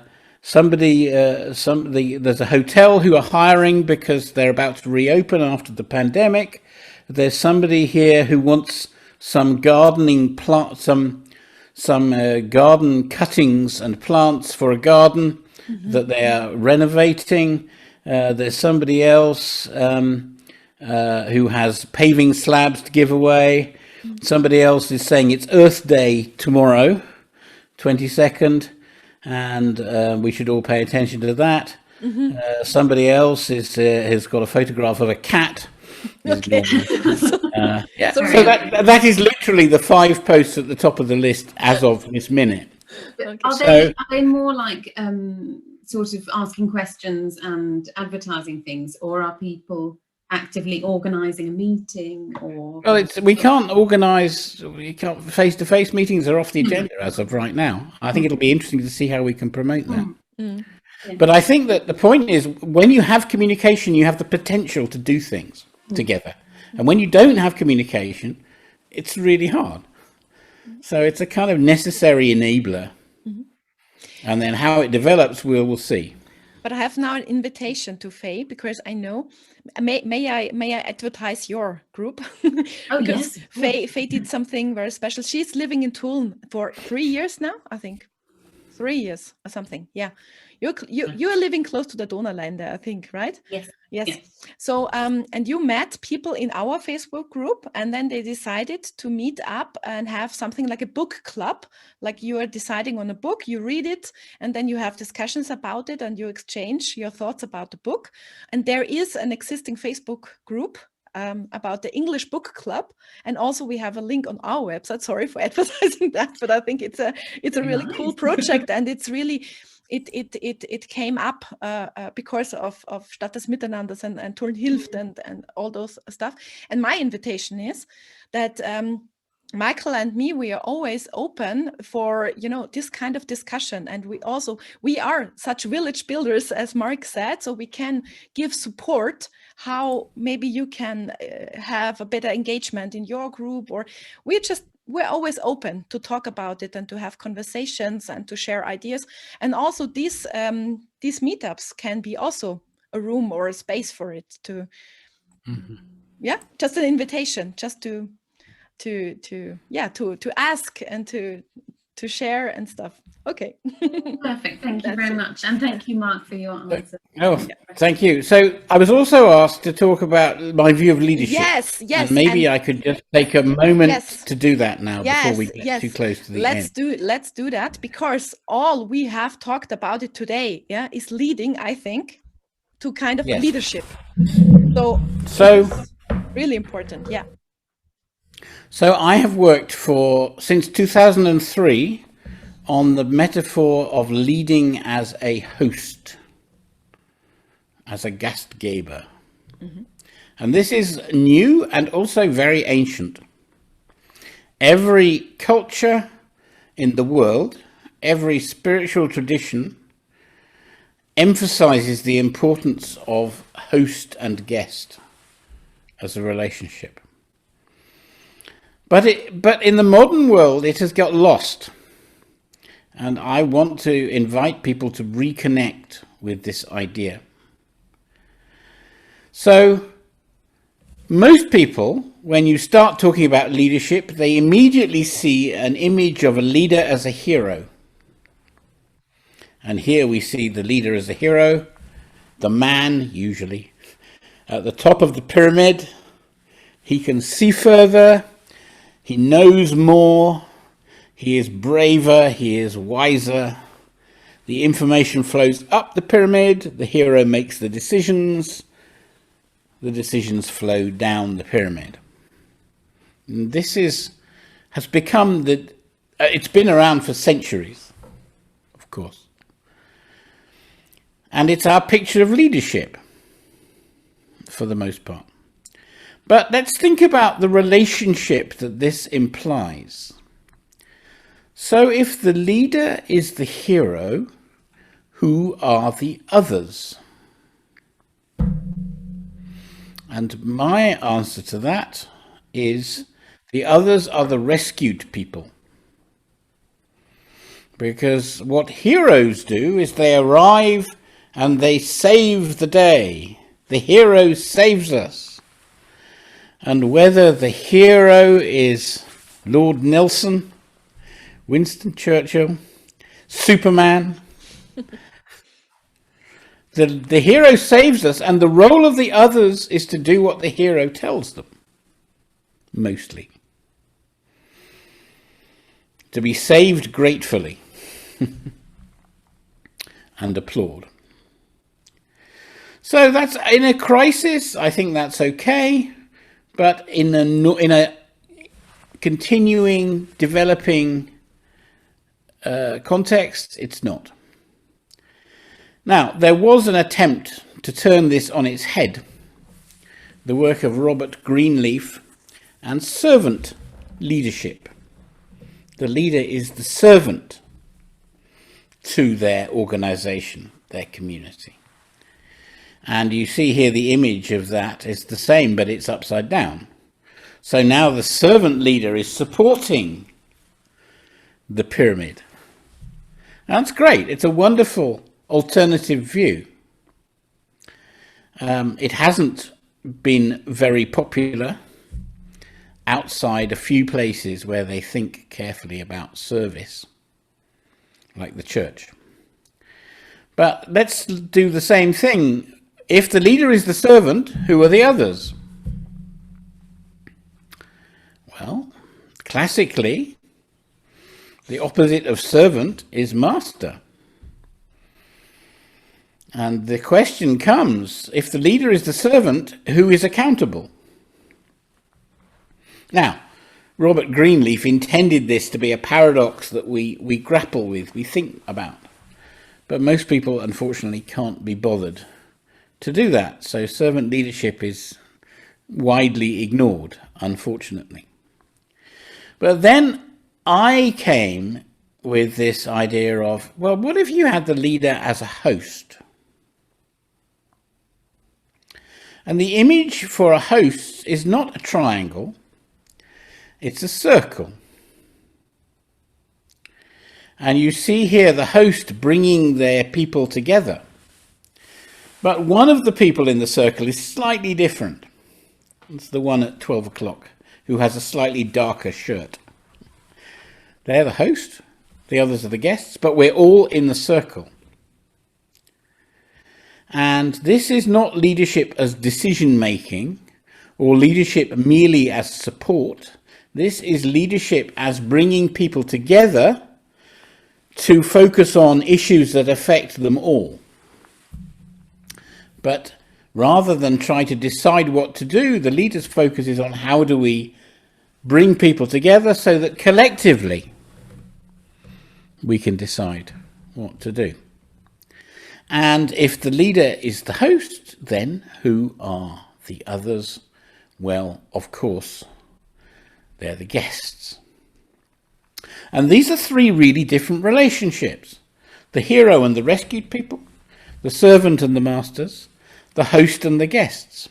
a hotel who are hiring because they're about to reopen after the pandemic. There's somebody here who wants some gardening some garden cuttings and plants for a garden that they are renovating. There's somebody else who has paving slabs to give away. Somebody else is saying it's Earth Day tomorrow, 22nd, and we should all pay attention to that. Somebody else has got a photograph of a cat. Okay. Yeah. So that is literally the 5 posts at the top of the list as of this minute. Okay. Are they more like sort of asking questions and advertising things, or are people actively organising a meeting? Or we can't organise. Face-to-face meetings are off the agenda as of right now. I think it'll be interesting to see how we can promote that. But I think that the point is, when you have communication, you have the potential to do things together, and when you don't have communication, it's really hard. So it's a kind of necessary enabler, and then how it develops, we'll see. But I have now an invitation to Faye, because I know. May I advertise your group? Oh yes. Faye did something very special. She's living in Tulln for 3 years now, I think. 3 years or something. Yeah. You are living close to the Donauländer, I think, right? Yes. So and you met people in our Facebook group, and then they decided to meet up and have something like a book club. Like you are deciding on a book, you read it, and then you have discussions about it, and you exchange your thoughts about the book. And there is an existing Facebook group about the English Book Club, and also we have a link on our website. Sorry for advertising that, but I think it's a really cool project, and it's really. It came up because of Stadt des Miteinanders and Tulln hilft and all those stuff. And my invitation is that Michael and me, we are always open for, this kind of discussion. And we are such village builders, as Mark said, so we can give support how maybe you can have a better engagement in your group, or we're always open to talk about it and to have conversations and to share ideas. And also these meetups can be also a room or a space for it to, just an invitation, just to ask and to share and stuff. Okay. Perfect. Thank you very much. And thank you, Mark, for your answer. Thank you. So I was also asked to talk about my view of leadership. Yes. And maybe I could just take a moment to do that now before we get too close to the end. Let's do that, because all we have talked about it today, is leading, I think, to kind of leadership. So really important. Yeah. So I have worked since 2003 on the metaphor of leading as a host, as a Gastgeber. And this is new and also very ancient. Every culture in the world, every spiritual tradition emphasizes the importance of host and guest as a relationship. But in the modern world, it has got lost. And I want to invite people to reconnect with this idea. So most people when you start talking about leadership, they immediately see an image of a leader as a hero. And here we see the leader as a hero, the man, usually, at the top of the pyramid. He can see further, he knows more, he is braver, he is wiser. The information flows up the pyramid, the hero makes the decisions flow down the pyramid. And this has become it's been around for centuries, of course. And it's our picture of leadership, for the most part. But let's think about the relationship that this implies. So if the leader is the hero, who are the others? And my answer to that is the others are the rescued people. Because what heroes do is they arrive and they save the day. The hero saves us. And whether the hero is Lord Nelson, Winston Churchill, Superman, the hero saves us, and the role of the others is to do what the hero tells them, mostly. To be saved gratefully and applaud. So that's in a crisis, I think that's okay, but in a continuing, developing context, it's not. Now, there was an attempt to turn this on its head, the work of Robert Greenleaf and servant leadership. The leader is the servant to their organization, their community. And you see here the image of that is the same, but it's upside down. So now the servant leader is supporting the pyramid. And that's great. It's a wonderful alternative view. It hasn't been very popular outside a few places where they think carefully about service, like the church. But let's do the same thing. If the leader is the servant, who are the others? Well, classically, the opposite of servant is master. And the question comes, if the leader is the servant, who is accountable? Now, Robert Greenleaf intended this to be a paradox that we grapple with, we think about. But most people, unfortunately, can't be bothered to do that. So servant leadership is widely ignored, unfortunately. But then I came with this idea of, well, what if you had the leader as a host? And the image for a host is not a triangle, it's a circle. And you see here the host bringing their people together. But one of the people in the circle is slightly different. It's the one at 12 o'clock who has a slightly darker shirt. They're the host, the others are the guests, but we're all in the circle. And this is not leadership as decision-making or leadership merely as support. This is leadership as bringing people together to focus on issues that affect them all. But rather than try to decide what to do, the leader's focus is on how do we bring people together so that collectively we can decide what to do. And if the leader is the host, then who are the others? Well, of course, they're the guests. And these are three really different relationships. The hero and the rescued people, the servant and the masters, the host and the guests.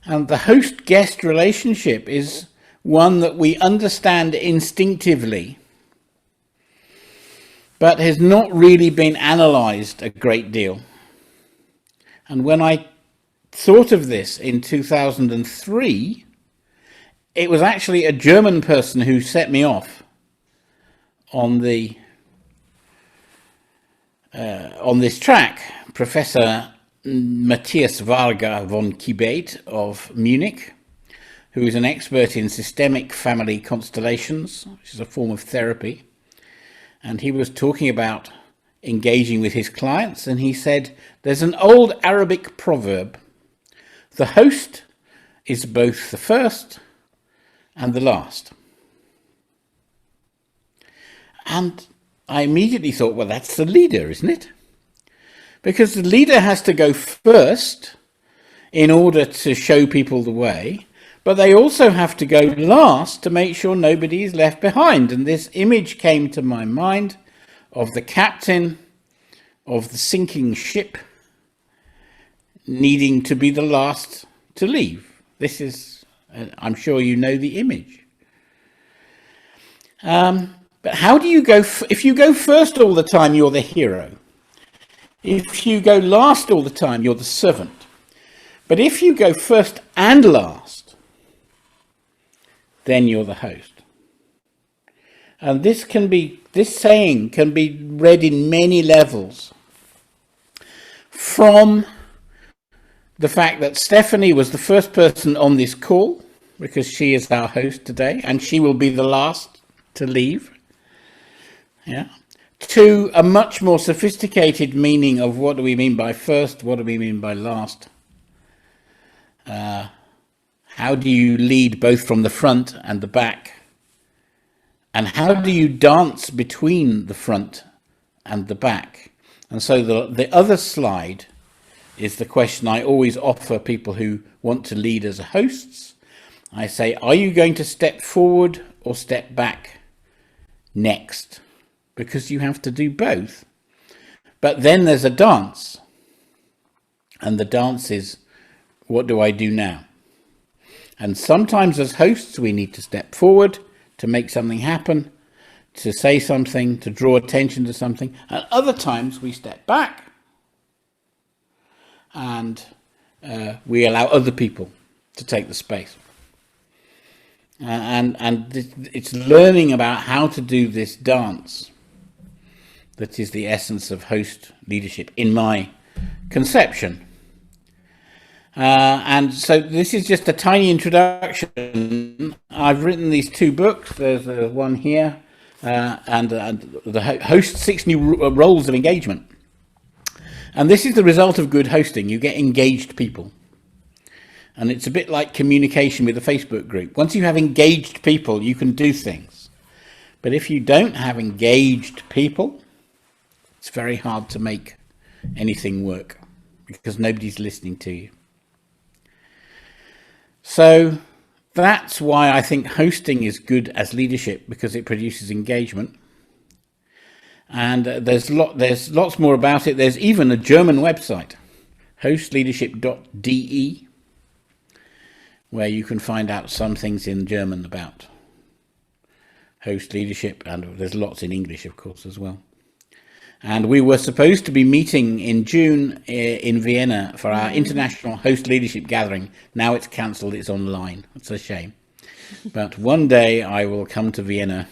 And the host-guest relationship is one that we understand instinctively, but has not really been analysed a great deal. And when I thought of this in 2003, it was actually a German person who set me off on the on this track, Professor Matthias Varga von Kibet of Munich, who is an expert in systemic family constellations, which is a form of therapy. And he was talking about engaging with his clients, and he said, there's an old Arabic proverb, the host is both the first and the last. And I immediately thought, well, that's the leader, isn't it? Because the leader has to go first in order to show people the way, but they also have to go last to make sure nobody is left behind. And this image came to my mind of the captain of the sinking ship needing to be the last to leave. This is, I'm sure you know the image. But how do you go, if you go first all the time, you're the hero. If you go last all the time, you're the servant. But if you go first and last, then you're the host. And this saying can be read in many levels. From the fact that Stephanie was the first person on this call, because she is our host today, and she will be the last to leave. Yeah. To a much more sophisticated meaning of what do we mean by first, what do we mean by last? How do you lead both from the front and the back? And how do you dance between the front and the back? And so the other slide is the question I always offer people who want to lead as hosts. I say, are you going to step forward or step back next? Because you have to do both. But then there's a dance. And the dance is, what do I do now? And sometimes as hosts, we need to step forward to make something happen, to say something, to draw attention to something. And other times we step back and we allow other people to take the space. And it's learning about how to do this dance that is the essence of host leadership in my conception. And so this is just a tiny introduction. I've written these 2 books. There's one here, and the host 6 new roles of engagement. And this is the result of good hosting. You get engaged people. And it's a bit like communication with a Facebook group. Once you have engaged people, you can do things. But if you don't have engaged people, it's very hard to make anything work because nobody's listening to you. So that's why I think hosting is good as leadership, because it produces engagement. And there's lots more about it. There's even a German website, hostleadership.de, where you can find out some things in German about host leadership, and there's lots in English, of course, as well. And we were supposed to be meeting in June in Vienna for our international host leadership gathering. Now it's cancelled, it's online. It's a shame. But one day I will come to Vienna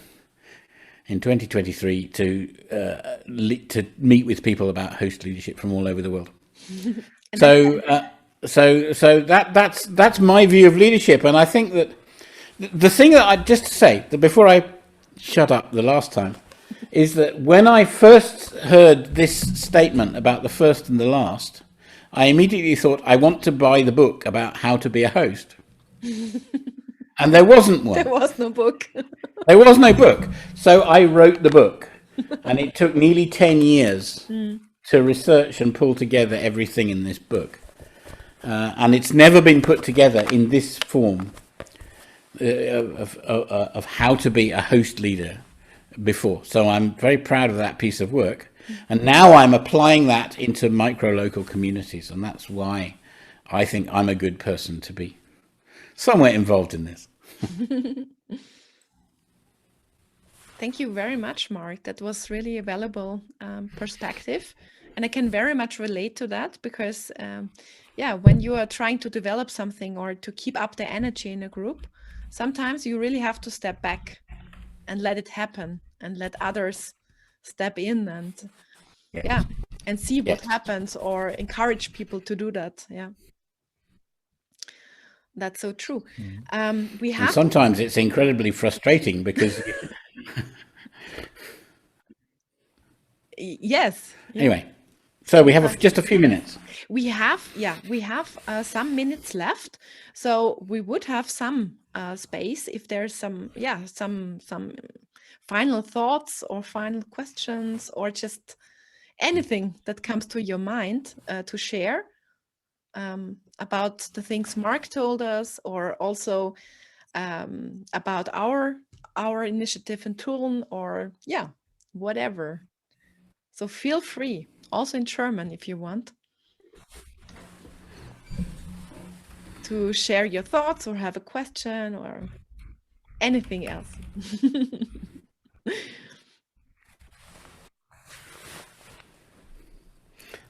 in 2023 to meet with people about host leadership from all over the world. So that's my view of leadership. And I think that the thing that I just to say that before I shut up the last time is that when I first heard this statement about the first and the last, I immediately thought, I want to buy the book about how to be a host. And there wasn't one. There was no book. There was no book. So I wrote the book. And it took nearly 10 years to research and pull together everything in this book. And it's never been put together in this form of how to be a host leader before. So I'm very proud of that piece of work. And now I'm applying that into micro-local communities. And that's why I think I'm a good person to be somewhere involved in this. Thank you very much, Mark. That was really a valuable perspective. And I can very much relate to that because, when you are trying to develop something or to keep up the energy in a group, sometimes you really have to step back and let it happen and let others step in and and see what happens, or encourage people to do that. Yeah, that's so true. We have, and sometimes it's incredibly frustrating because yes. anyway, so we have just a few minutes. We have some minutes left, so we would have some space if there's some final thoughts or final questions, or just anything that comes to your mind to share about the things Mark told us, or also about our initiative in Tulln, or whatever. So feel free, also in German if you want, to share your thoughts or have a question or anything else.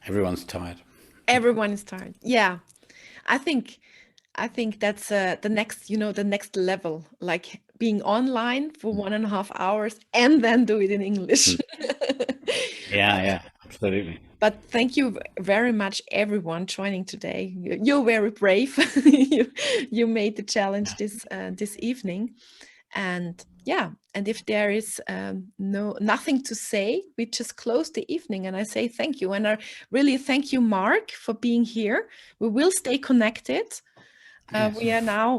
Everyone's tired. Everyone is tired. Yeah, I think that's the next level, like being online for 1.5 hours and then do it in English. Yeah, absolutely. But thank you very much, everyone joining today. You're very brave. You made the challenge this evening, and if there is nothing to say, we just close the evening, and I say thank you, and I really thank you, Mark, for being here. We will stay connected. Yes.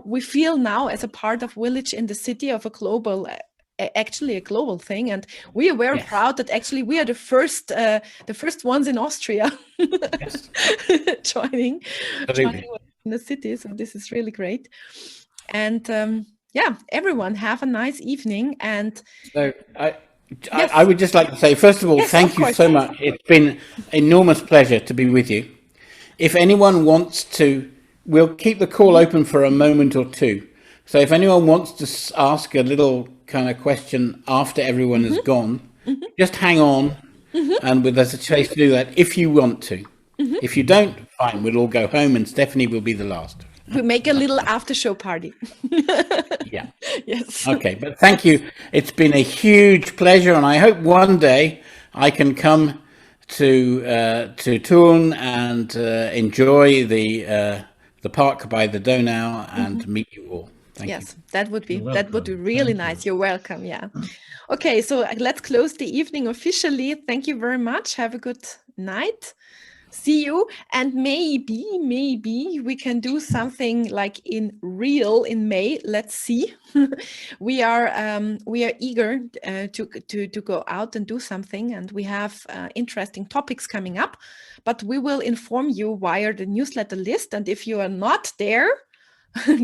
We feel now as a part of Village in the city of a global. Actually a global thing, and we are very proud that actually we are the first ones in Austria joining in the city, so this is really great. And everyone have a nice evening. And so I would just like to say, first of all, thank you so much. It's been an enormous pleasure to be with you. If anyone wants to, we'll keep the call open for a moment or two. So if anyone wants to ask a little kind of question after everyone has gone, just hang on, and there's a chance to do that if you want to. If you don't, fine, we'll all go home and Stephanie will be the last. We make a little after show party. Yeah. Yes. Okay, but thank you. It's been a huge pleasure, and I hope one day I can come to Tulln and enjoy the park by the Donau and meet you all. Thank you. That would be really nice. You're welcome. Yeah. Okay, so let's close the evening officially. Thank you very much. Have a good night. See you, and maybe we can do something like in real in May. Let's see. we are eager to go out and do something, and we have interesting topics coming up, but we will inform you via the newsletter list. And if you are not there,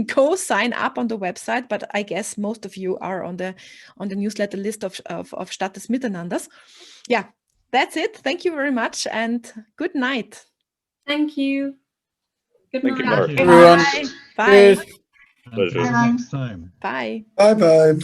go sign up on the website. But I guess most of you are on the newsletter list of Stadt des Miteinanders. Yeah. That's it. Thank you very much, and good night. Thank you. Good night. Thank you, Mark. Everyone. Bye. Cheers. Until next time. Bye. Bye bye.